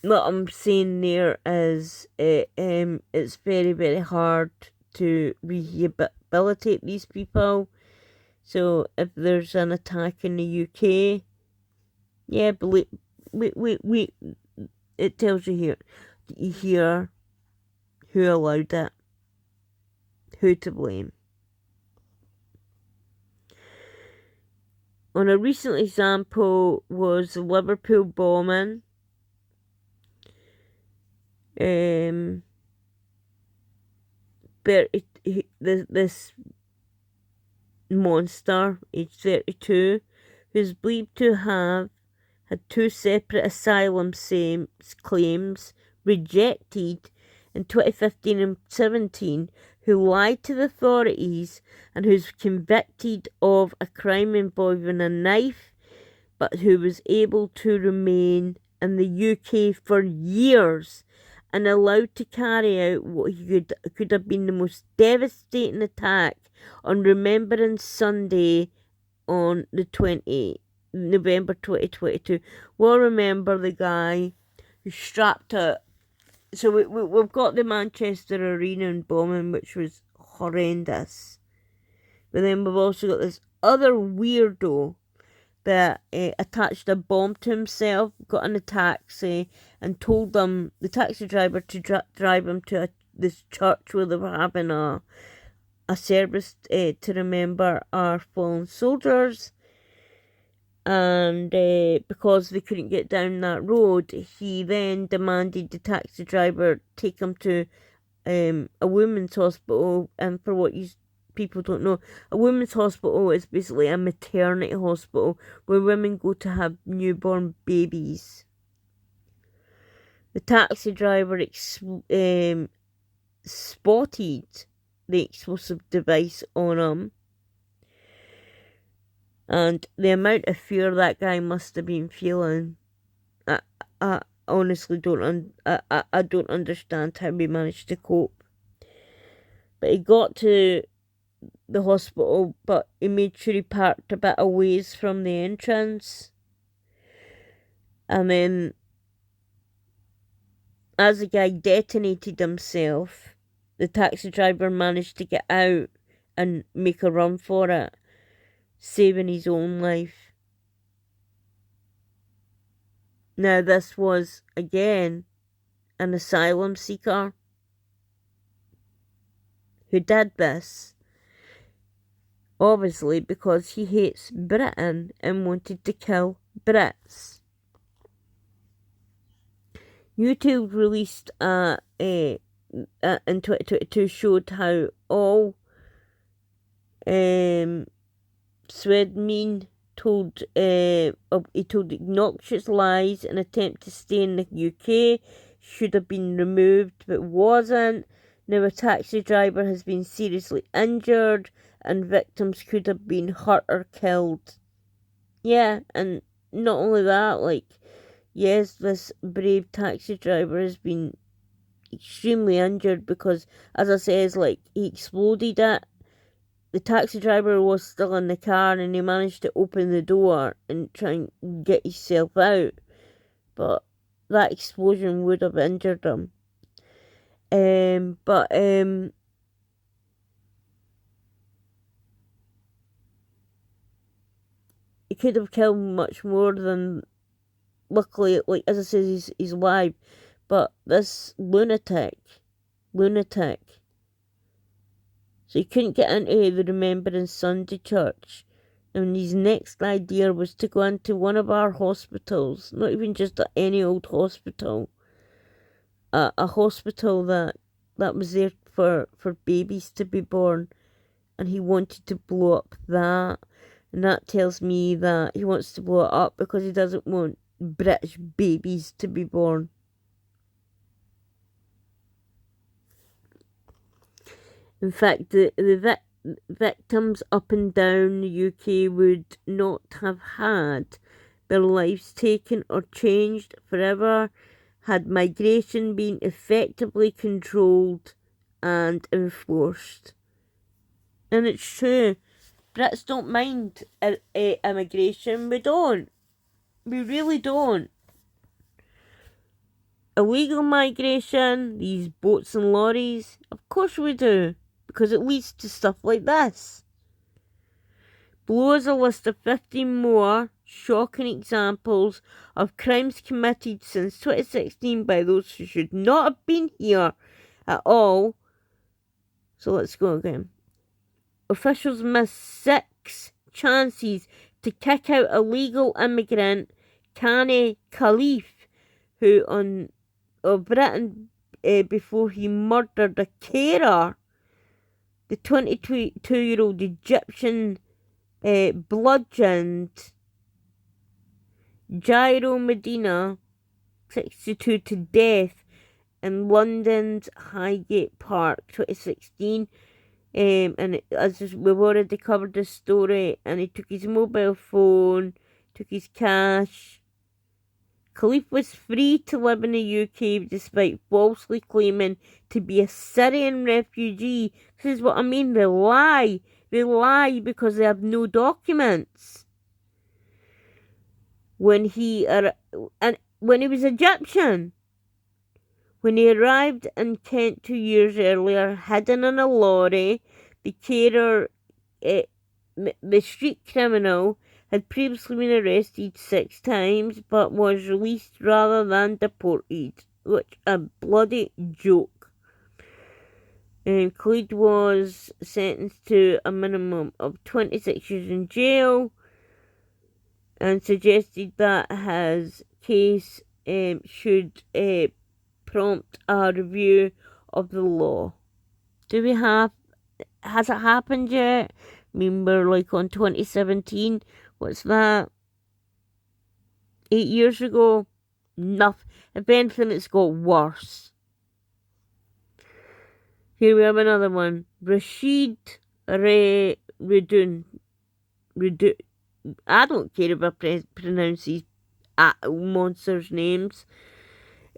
what I'm saying there is it's very, very hard to rehabilitate these people. So if there's an attack in the UK, yeah, believe we it tells you here who allowed it, who to blame. On a recent example was the Liverpool bombing. But this monster, age 32, who's believed to have had 2 separate asylum claims rejected in 2015 and 17, who lied to the authorities and who's convicted of a crime involving a knife, but who was able to remain in the UK for years and allowed to carry out what could have been the most devastating attack on Remembrance Sunday on the November 2022. We'll remember the guy who strapped a... So we've got the Manchester Arena bombing, which was horrendous. But then we've also got this other weirdo that attached a bomb to himself, got in a taxi, and told them, the taxi driver, to drive him to this church where they were having a service to remember our fallen soldiers. And because they couldn't get down that road, he then demanded the taxi driver take him to a women's hospital. And for what people don't know, a women's hospital is basically a maternity hospital where women go to have newborn babies. The taxi driver spotted the explosive device on him. And the amount of fear that guy must have been feeling, I honestly don't I don't understand how he managed to cope. But he got to the hospital, but he made sure he parked a bit a ways from the entrance. And then, as the guy detonated himself, the taxi driver managed to get out and make a run for it, saving his own life. Now, this was, again, an asylum seeker who did this, obviously because he hates Britain and wanted to kill Brits. YouTube released in 2022 showed how all Swedmin told obnoxious lies in an attempt to stay in the UK, should have been removed but wasn't. Now a taxi driver has been seriously injured and victims could have been hurt or killed. Yeah, and not only that, like, yes, this brave taxi driver has been extremely injured because, as I says, like, he exploded it. The taxi driver was still in the car and he managed to open the door and try and get himself out. But that explosion would have injured him. He could have killed much more than... Luckily, like, as I said, he's alive. But this lunatic. So he couldn't get into the Remembrance Sunday church. And his next idea was to go into one of our hospitals. Not even just any old hospital. A hospital that was there for babies to be born. And he wanted to blow up that. And that tells me that he wants to blow it up because he doesn't want British babies to be born. In fact, the victims up and down the UK would not have had their lives taken or changed forever had migration been effectively controlled and enforced. And it's true. Brits don't mind immigration. We don't. We really don't. Illegal migration, these boats and lorries, of course we do. Because it leads to stuff like this. Below is a list of 15 more shocking examples of crimes committed since 2016 by those who should not have been here at all. So let's go again. Officials missed 6 chances to kick out illegal immigrant Kane Khalif, who of Britain before he murdered a carer. The 22-year-old Egyptian bludgeoned Jairo Medina, 62, to death in London's Highgate Park, 2016. And we've already covered this story, and he took his mobile phone, took his cash. Khalif was free to live in the UK despite falsely claiming to be a Syrian refugee. This is what I mean, they lie. They lie because they have no documents. When he was Egyptian. When he arrived in Kent 2 years earlier, hidden in a lorry, the carer, the street criminal, had previously been arrested 6 times, but was released rather than deported, which a bloody joke. Khalid was sentenced to a minimum of 26 years in jail, and suggested that his case should prompt a review of the law. Has it happened yet? Remember, like on 2017, what's that? 8 years ago? Nothing. If anything, it's got worse. Here we have another one. Rashid Redun. I don't care if I pronounce these monsters' names.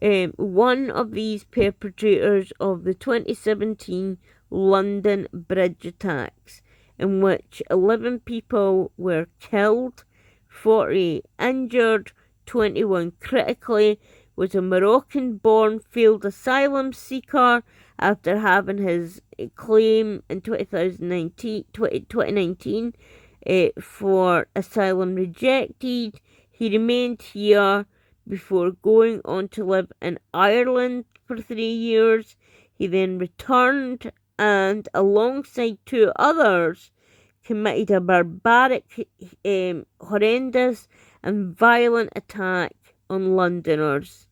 One of these perpetrators of the 2017 London bridge attacks, in which 11 people were killed, 40 injured, 21 critically, was a Moroccan-born failed asylum seeker after having his claim in 2019 for asylum rejected. He remained here before going on to live in Ireland for 3 years. He then returned and, alongside 2 others, committed a barbaric, horrendous and violent attack on Londoners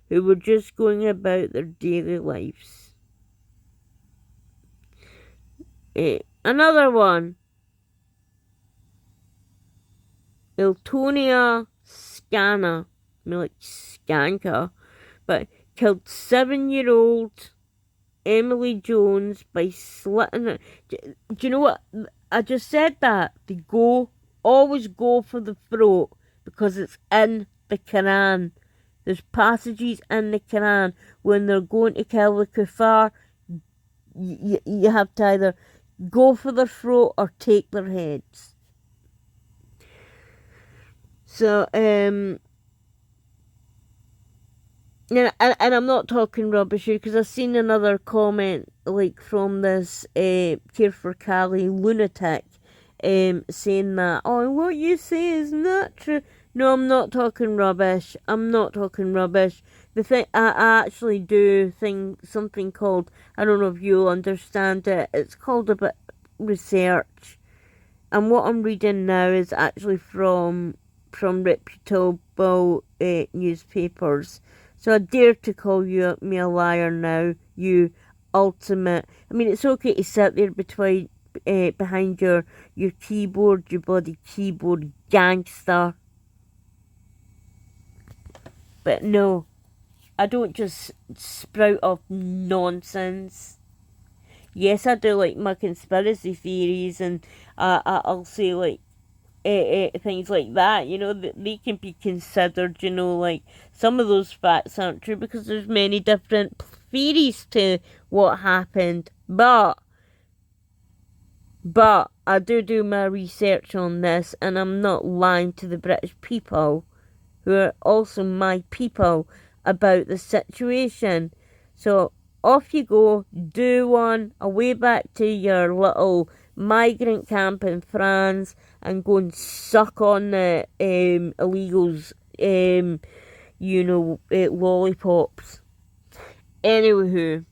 who were just going about their daily lives. Another one. Iltonia Scana, I mean, like Skanka, but killed 7-year-old Emily Jones by slitting her. Do you know what? I just said that. They always go for the throat because it's in the Quran. There's passages in the Quran when they're going to kill the kuffar, you have to either go for their throat or take their heads. So, and I'm not talking rubbish here because I've seen another comment like from this Care for Cali lunatic saying that, oh, what you say is not true. No, I'm not talking rubbish. I'm not talking rubbish. The thing, I actually do something called, I don't know if you'll understand it, it's called a bit research. And what I'm reading now is actually from reputable newspapers. So I dare to call me a liar now, you ultimate. I mean, it's okay to sit there behind your keyboard, you bloody keyboard gangster. But no, I don't just sprout off nonsense. Yes, I do like my conspiracy theories, and I'll say like things like that, you know, that they can be considered, you know, like some of those facts aren't true because there's many different theories to what happened, but I do my research on this, and I'm not lying to the British people, who are also my people, about the situation. So off you go, do one, away back to your little migrant camp in France, and go and suck on the illegals, lollipops. Anywho,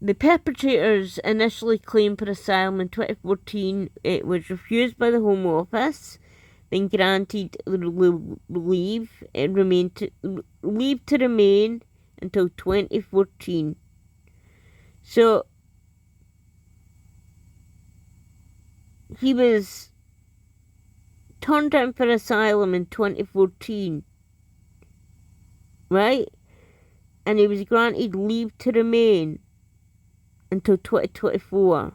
the perpetrators initially claimed for asylum in 2014. It was refused by the Home Office, then granted leave to remain until 2014. So he was turned down for asylum in 2014, right? And he was granted leave to remain until 2024.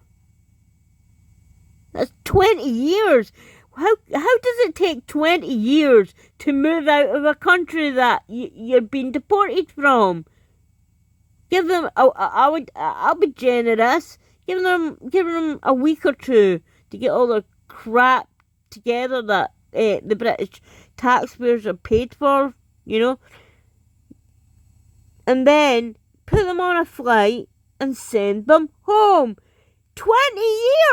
That's 20 years. How does it take 20 years to move out of a country that you're being deported from? Give them. I'll be generous. Give them a week or two to get all the crap together that the British taxpayers are paid for. You know, and then put them on a flight and send them home. 20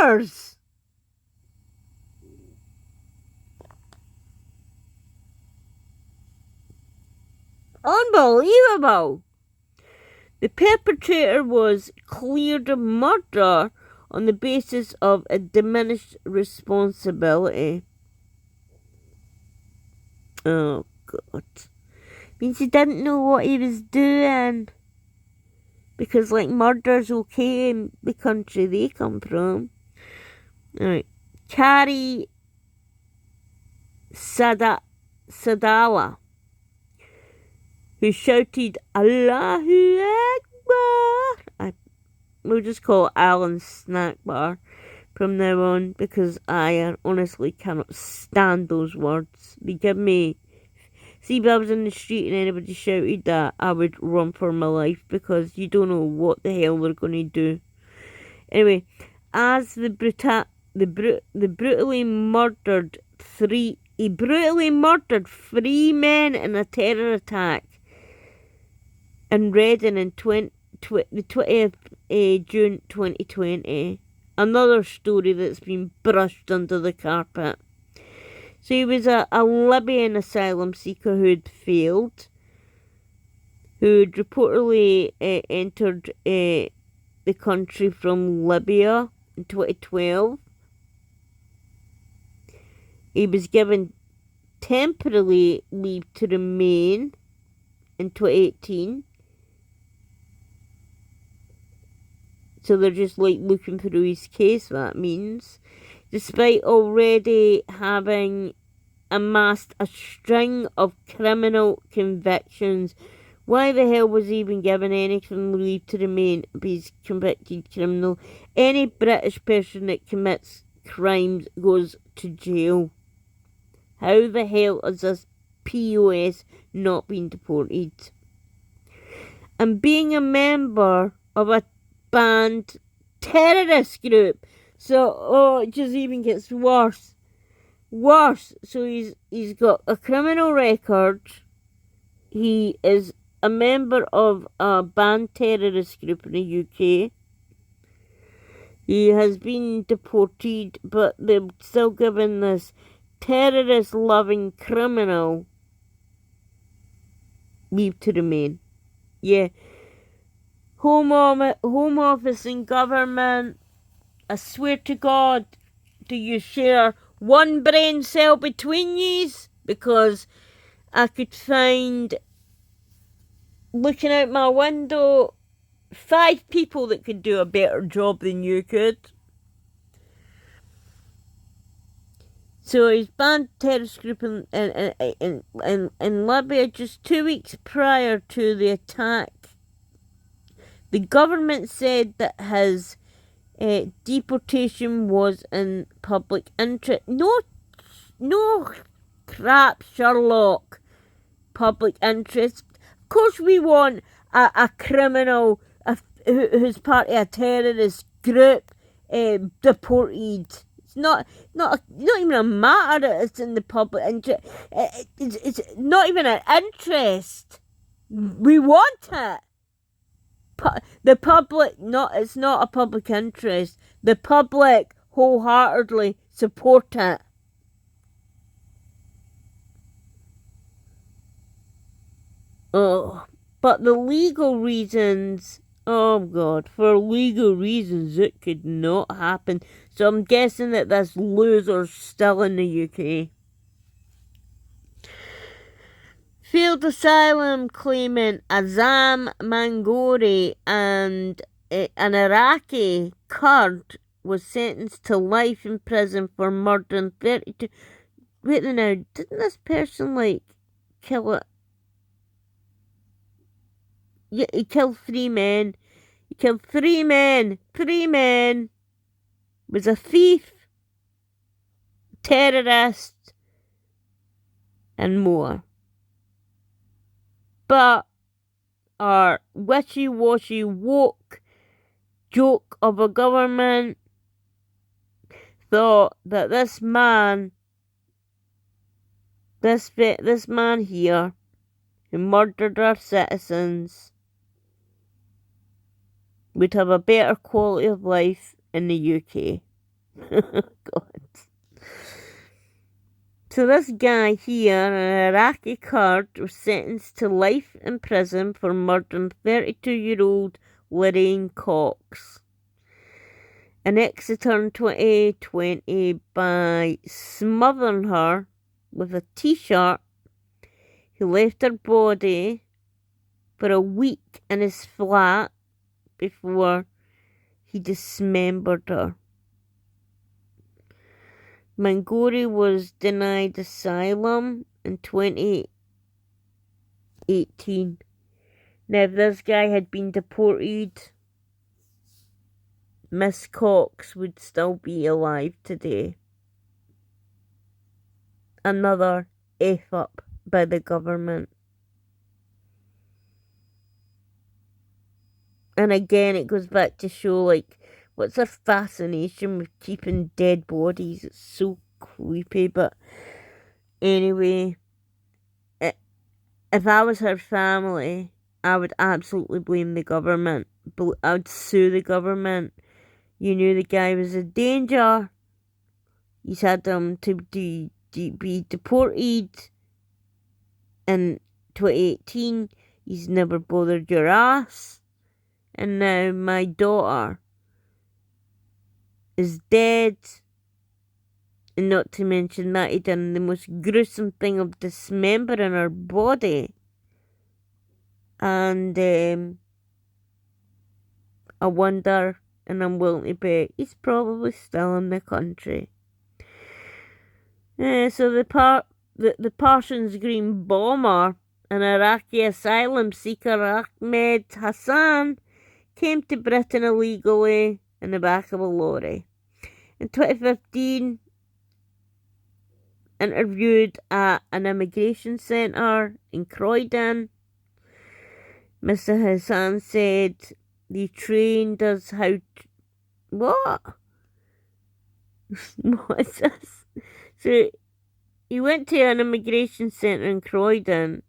years. Unbelievable. The perpetrator was cleared of murder on the basis of a diminished responsibility. Oh, God. Means he didn't know what he was doing. Because, like, murder's okay in the country they come from. Alright. Kari Sadala, who shouted Allahu Akbar. We'll just call it Alan's snack bar from now on, because I honestly cannot stand those words. They give me... See, if I was in the street and anybody shouted that, I would run for my life, because you don't know what the hell they're going to do. Anyway, as he brutally murdered three men in a terror attack in Reading in the 20th June 2020. Another story that's been brushed under the carpet. So he was a Libyan asylum seeker who'd failed, who'd reportedly entered the country from Libya in 2012. He was given temporary leave to remain in 2018. So they're just like looking through his case, that means. Despite already having amassed a string of criminal convictions. Why the hell was he even given anything leave to remain if he's convicted criminal? Any British person that commits crimes goes to jail. How the hell is this POS not being deported? And being a member of a banned terrorist group. So, it just even gets worse. So he's got a criminal record. He is a member of a banned terrorist group in the UK. He has been deported, but they're still giving this terrorist-loving criminal leave to remain. Yeah. Home Office and government, I swear to God, do you share one brain cell between yous? Because I could find, looking out my window, 5 people that could do a better job than you could. So he's banned terrorist group in Libya just 2 weeks prior to the attack. The government said that his deportation was in public interest. No crap, Sherlock. Public interest. Of course we want a criminal who's part of a terrorist group deported. It's not even a matter that it's in the public interest. It's not even an interest. We want it. The public, it's not a public interest. The public wholeheartedly support it. Oh, but the legal reasons, oh God, for legal reasons it could not happen. So I'm guessing that this loser's still in the UK. Field asylum claimant Azam Mangori and an Iraqi Kurd was sentenced to life in prison for murdering 32. wait a minute, didn't this person like kill it? Yeah, he killed 3 men. He killed 3 men. 3 men. Was a thief, terrorist, and more. But our wishy-washy woke joke of a government thought that this man here who murdered our citizens would have a better quality of life in the UK. God. So this guy here, an Iraqi Kurd, was sentenced to life in prison for murdering 32-year-old Lorraine Cox in Exeter in 2020 by smothering her with a t-shirt. He left her body for a week in his flat before he dismembered her. Mangori was denied asylum in 2018. Now, if this guy had been deported, Miss Cox would still be alive today. Another F up by the government. And again, it goes back to show, like, what's their fascination with keeping dead bodies? It's so creepy, but anyway, if I was her family, I would absolutely blame the government. I would sue the government. You knew the guy was a danger. You had them to be deported in 2018. He's never bothered your ass. And now my daughter is dead. And not to mention that he done the most gruesome thing of dismembering her body. And I wonder, and I'm willing to bet, he's probably still in the country. So the Parsons Green bomber, an Iraqi asylum seeker, Ahmed Hassan, came to Britain illegally in the back of a lorry. In 2015, interviewed at an immigration centre in Croydon, Mr. Hassan said they trained us how to... What? What is this? So, he went to an immigration centre in Croydon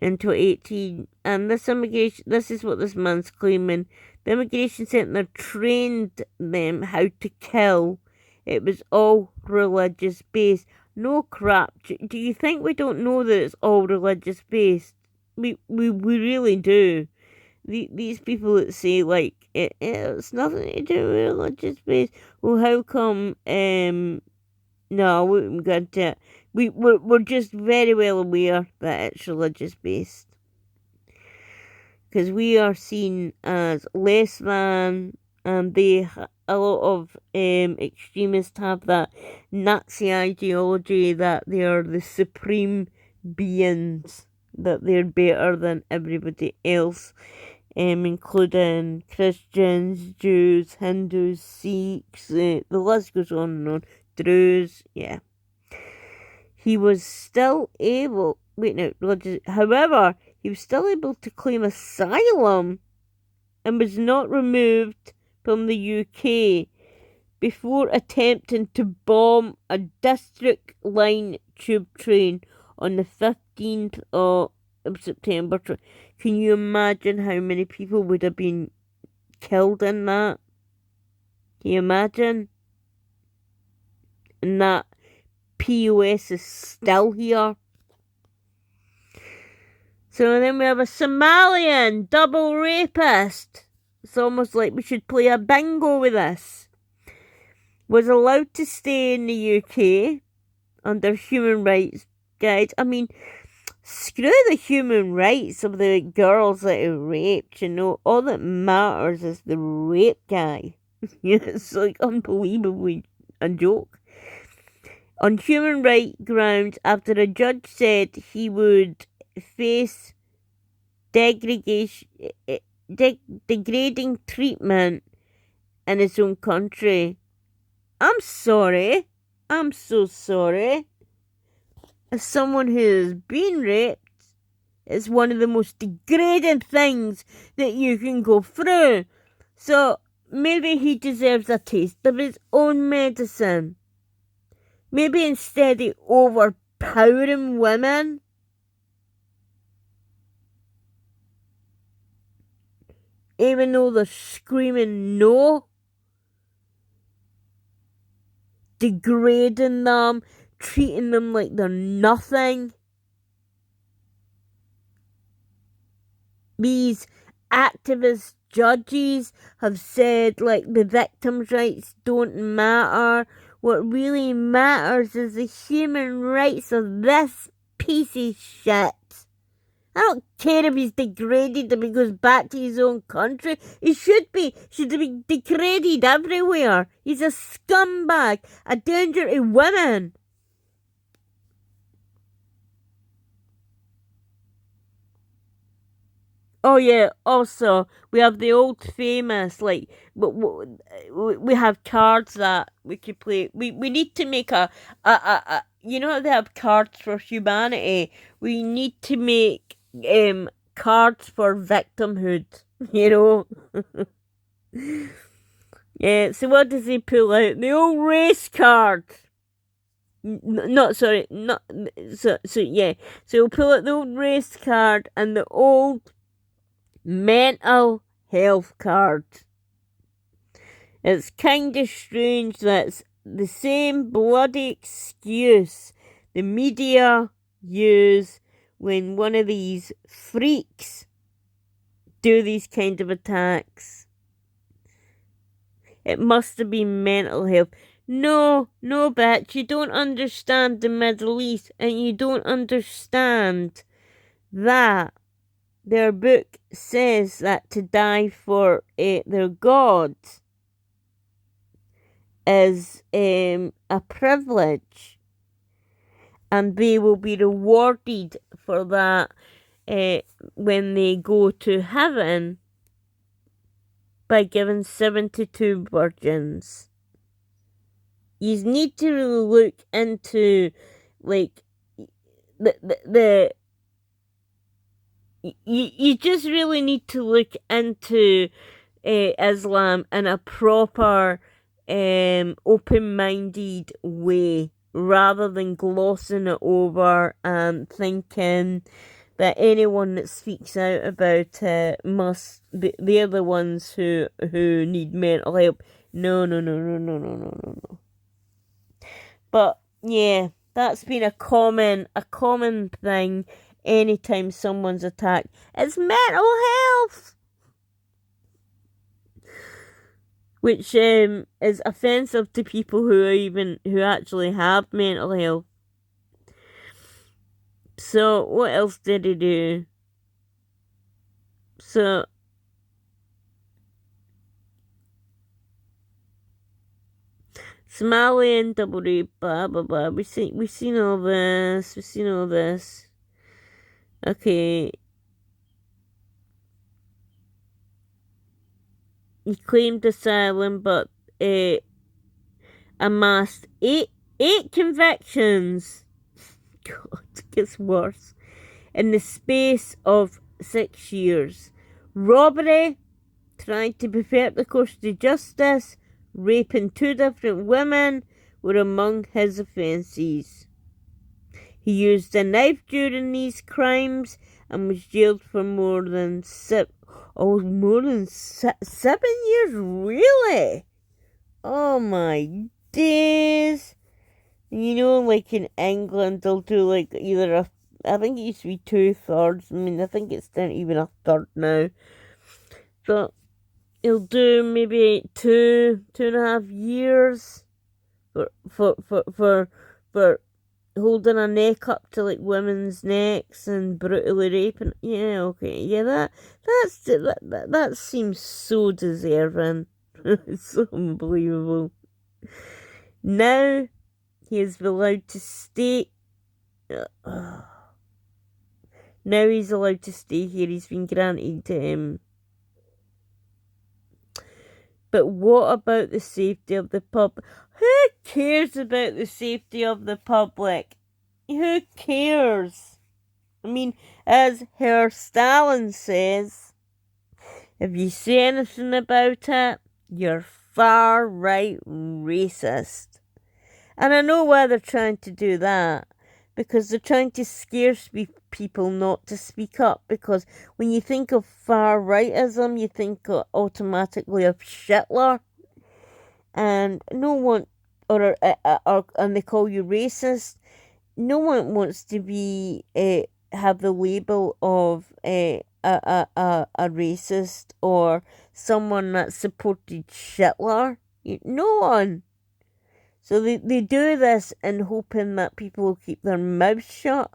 in 2018, and this is what this man's claiming. The immigration centre trained them how to kill. It was all religious based. No crap. Do you think we don't know that it's all religious based? We really do. These people that say like it's nothing to do with religious based. Well, how come? No, we got to. We're just very well aware that it's religious based, because we are seen as less than, and a lot of extremists have that Nazi ideology that they are the supreme beings, that they're better than everybody else, including Christians, Jews, Hindus, Sikhs, the list goes on and on, Druze, yeah. He was still able, however, he was still able to claim asylum and was not removed from the UK before attempting to bomb a District Line tube train on the 15th of September. Can you imagine how many people would have been killed in that? Can you imagine? And that POS is still here. So then we have a Somalian double rapist. It's almost like we should play a bingo with this. Was allowed to stay in the UK under human rights guides. I mean, screw the human rights of the girls that are raped, you know. All that matters is the rape guy. It's like unbelievably a joke. on human rights grounds after a judge said he would face degrading treatment in his own country. I'm sorry. I'm so sorry. As someone who has been raped, it's one of the most degrading things that you can go through. So maybe he deserves a taste of his own medicine. Maybe instead of overpowering women, even though they're screaming no, degrading them, treating them like they're nothing. These activist judges have said, like, the victims' rights don't matter. What really matters is the human rights of this piece of shit. I don't care if he's degraded, if he goes back to his own country. He should be degraded everywhere. He's a scumbag, a danger to women. Oh yeah, also, we have the old famous, like, we have cards that we could play. We need to make you know how they have cards for humanity? We need to make cards for victimhood, you know? Yeah, so what does he pull out? The old race card. No, sorry, not, so yeah. So he'll pull out the old race card and the old mental health card. It's kind of strange that it's the same bloody excuse the media use when one of these freaks do these kind of attacks. It must have been mental health. No, bitch, you don't understand the Middle East, and you don't understand that their book says that to die for their God is a privilege, and they will be rewarded for that when they go to heaven by given 72 virgins. You need to really look into, like, the you just really need to look into Islam in a proper open-minded way, rather than glossing it over and thinking that anyone that speaks out about it must be, they're the ones who need mental help. No. But yeah, that's been a common thing anytime someone's attacked. It's mental health, which is offensive to people who actually have mental health. So what else did he do? So Somalian double rape, blah blah blah. We've seen all this. Okay. He claimed asylum, but amassed eight convictions. God, it gets worse. In the space of 6 years. Robbery, trying to pervert the course of justice, raping 2 different women were among his offences. He used a knife during these crimes and was jailed for more than 7 years, really? Oh my days. You know, like in England, they'll do like either I think it used to be 2/3. I mean, I think it's not even a third now. So he'll do maybe 2.5 years for holding a neck up to like women's necks and brutally raping. Yeah, okay, yeah, that seems so deserving. It's so unbelievable. Now he is allowed to stay. Now he's allowed to stay here. He's been granted But what about the safety of the public? Who cares about the safety of the public? Who cares? I mean, as Herr Stalin says, if you say anything about it, you're far-right racist. And I know why they're trying to do that. Because they're trying to scare people not to speak up. Because when you think of far-rightism, you think automatically of Hitler. And no one, and they call you racist. No one wants to be have the label of a racist or someone that supported Hitler. No one. So they do this in hoping that people will keep their mouths shut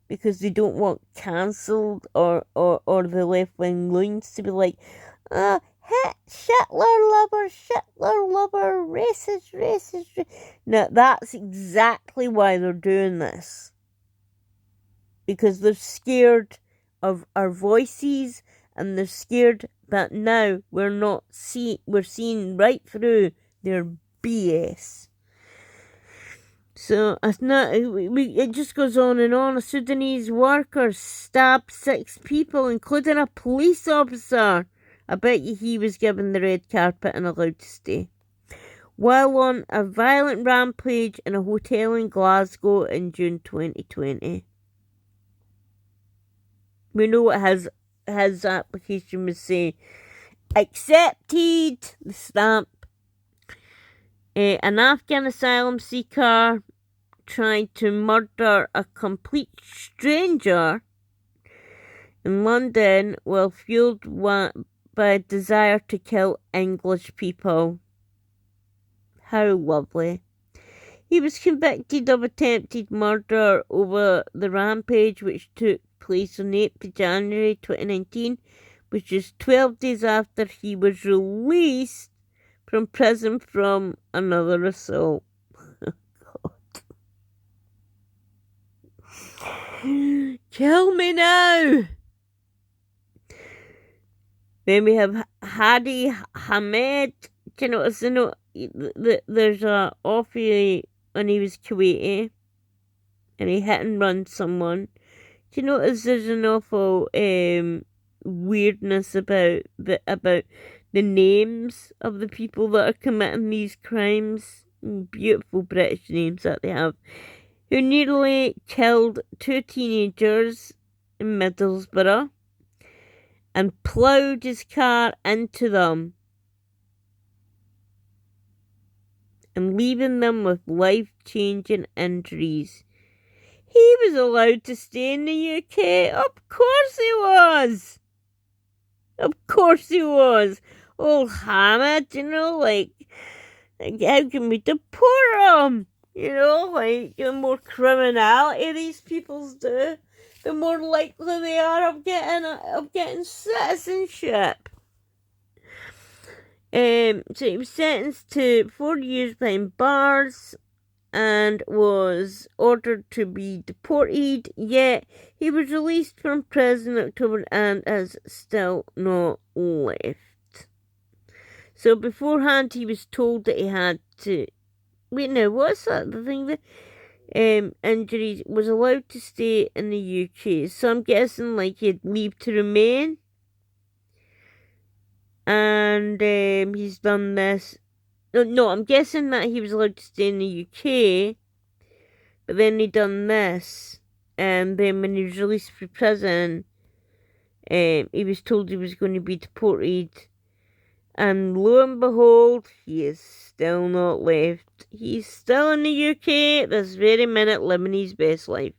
because they don't want cancelled or the left-wing loons to be like, Hitler lover, racist. Now, that's exactly why they're doing this. Because they're scared of our voices and they're scared that now we're seeing right through their BS. So it just goes on and on. A Sudanese worker stabbed 6 people, including a police officer. I bet you he was given the red carpet and allowed to stay. While on a violent rampage in a hotel in Glasgow in June 2020. We know what his application would say. Accepted! The stamp. An Afghan asylum seeker tried to murder a complete stranger in London while fueled by a desire to kill English people. How lovely. He was convicted of attempted murder over the rampage which took place on 8th of January 2019, which is 12 days after he was released from prison from another assault. God. Kill me now! Then we have Hadi Hamed. Do you notice there's a Offie when he was Kuwaiti and he hit and run someone. Do you notice there's an awful weirdness about the names of the people that are committing these crimes? Beautiful British names that they have. Who nearly killed 2 teenagers in Middlesbrough and ploughed his car into them and leaving them with life-changing injuries. He was allowed to stay in the UK. Of course he was. Of course he was. Old Hamid, like how can we deport him? The more criminality these peoples do, the more likely they are of getting citizenship. So he was sentenced to 4 years behind bars and was ordered to be deported, yet he was released from prison in October and has still not left. So beforehand he was told that he had to... Wait, now, what's that? The thing that... injuries, was allowed to stay in the UK. So I'm guessing he'd leave to remain. And he's done this. No, I'm guessing that he was allowed to stay in the UK. But then he done this. And then when he was released from prison, he was told he was going to be deported. And lo and behold, he is still not left. He's still in the UK at this very minute, living his best life.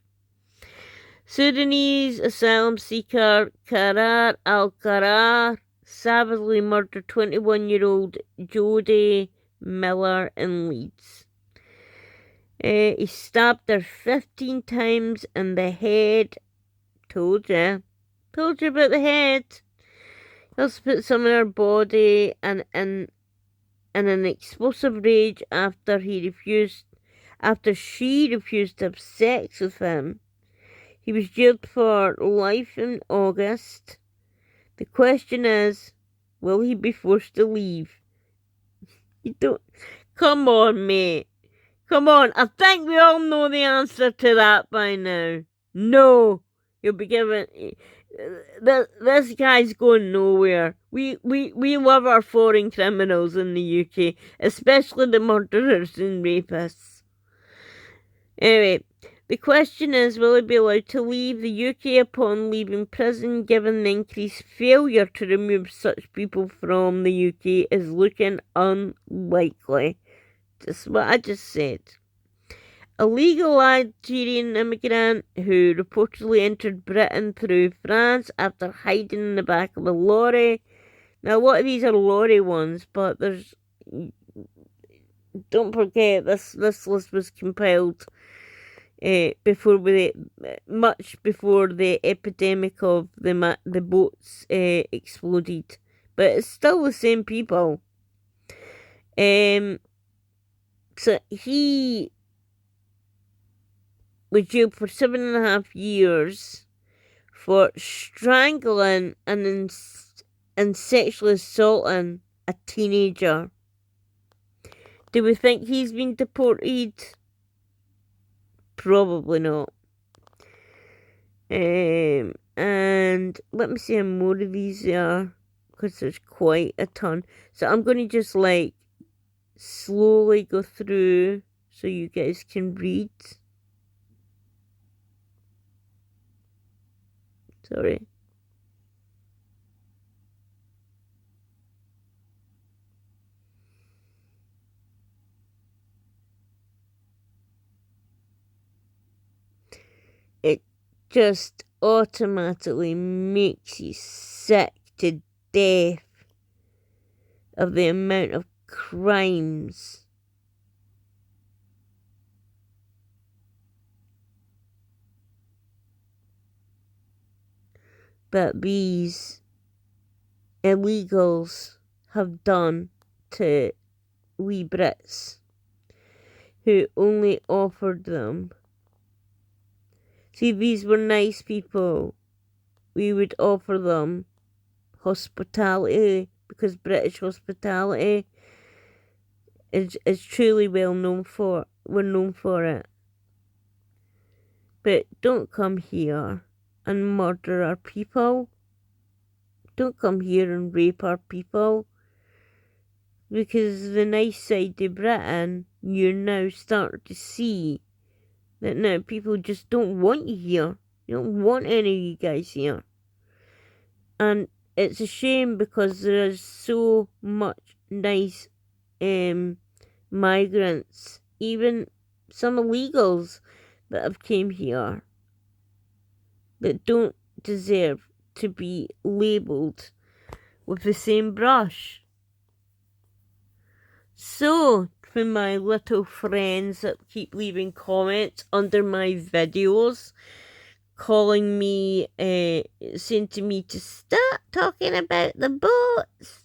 Sudanese asylum seeker Karar Al-Karar savagely murdered 21-year-old Jodie Miller in Leeds. He stabbed her 15 times in the head. Told you about the head. He also put some in her body and in an explosive rage after he refused after she refused to have sex with him. He was jailed for life in August. The question is, will he be forced to leave? You don't. Come on, mate. Come on. I think we all know the answer to that by now. No. He'll be given. This guy's going nowhere. We love our foreign criminals in the UK, especially the murderers and rapists. Anyway, the question is, will he be allowed to leave the UK upon leaving prison, given the increased failure to remove such people from the UK is looking unlikely. Just what I just said. A legal Algerian immigrant who reportedly entered Britain through France after hiding in the back of a lorry. Now, a lot of these are lorry ones, but there's... Don't forget, this list was compiled much before the epidemic of the boats exploded. But it's still the same people. So he was jailed for 7.5 years for strangling and sexually assaulting a teenager. Do we think he's been deported? Probably not. And let me see how more of these are, because there's quite a ton. So I'm going to just slowly go through so you guys can read. Sorry. It just automatically makes you sick to death of the amount of crimes that these illegals have done to we Brits who only offered them. See, these were nice people. We would offer them hospitality, because British hospitality is truly we're known for it. But don't come here and murder our people. Don't come here and rape our people. Because the nice side of Britain, you're now starting to see that now people just don't want you here. You don't want any of you guys here. And it's a shame, because there is so much nice migrants, even some illegals that have came here, that don't deserve to be labelled with the same brush. So, for my little friends that keep leaving comments under my videos, calling me, saying to me to stop talking about the boats.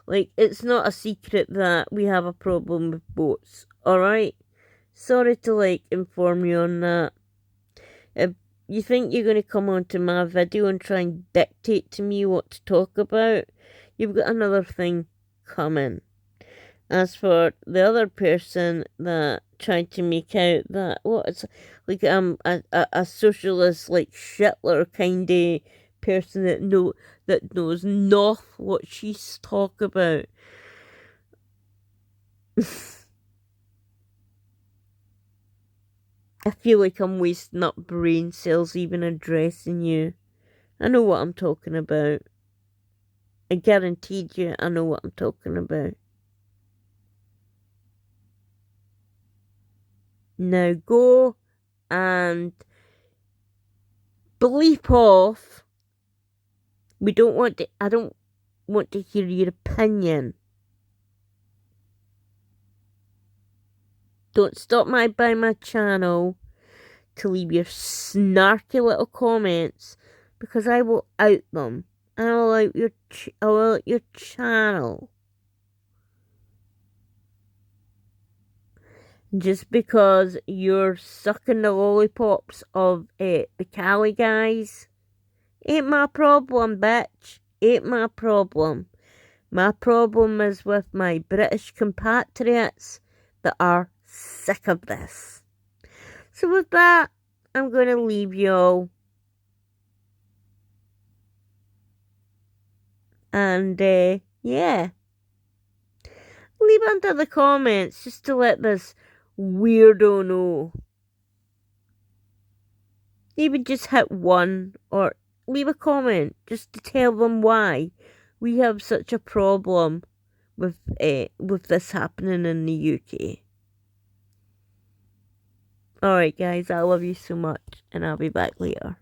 Like, it's not a secret that we have a problem with boats, alright? Sorry to, inform you on that. If you think you're going to come onto my video and try and dictate to me what to talk about, you've got another thing coming. As for the other person that tried to make out that, it's like a socialist, like Hitler kind of person that knows not what she's talking about. I feel like I'm wasting up brain cells even addressing you. I know what I'm talking about. I guaranteed you I know what I'm talking about. Now go and bleep off. I don't want to hear your opinion. Don't stop by my channel to leave your snarky little comments, because I will out them. And I will out your channel. Just because you're sucking the lollipops of the Cali guys ain't my problem, bitch. Ain't my problem. My problem is with my British compatriots that are sick of this. So with that, I'm going to leave y'all. And, yeah. Leave under the comments just to let this weirdo know. Even just hit one or leave a comment just to tell them why we have such a problem with this happening in the UK. Alright guys, I love you so much and I'll be back later.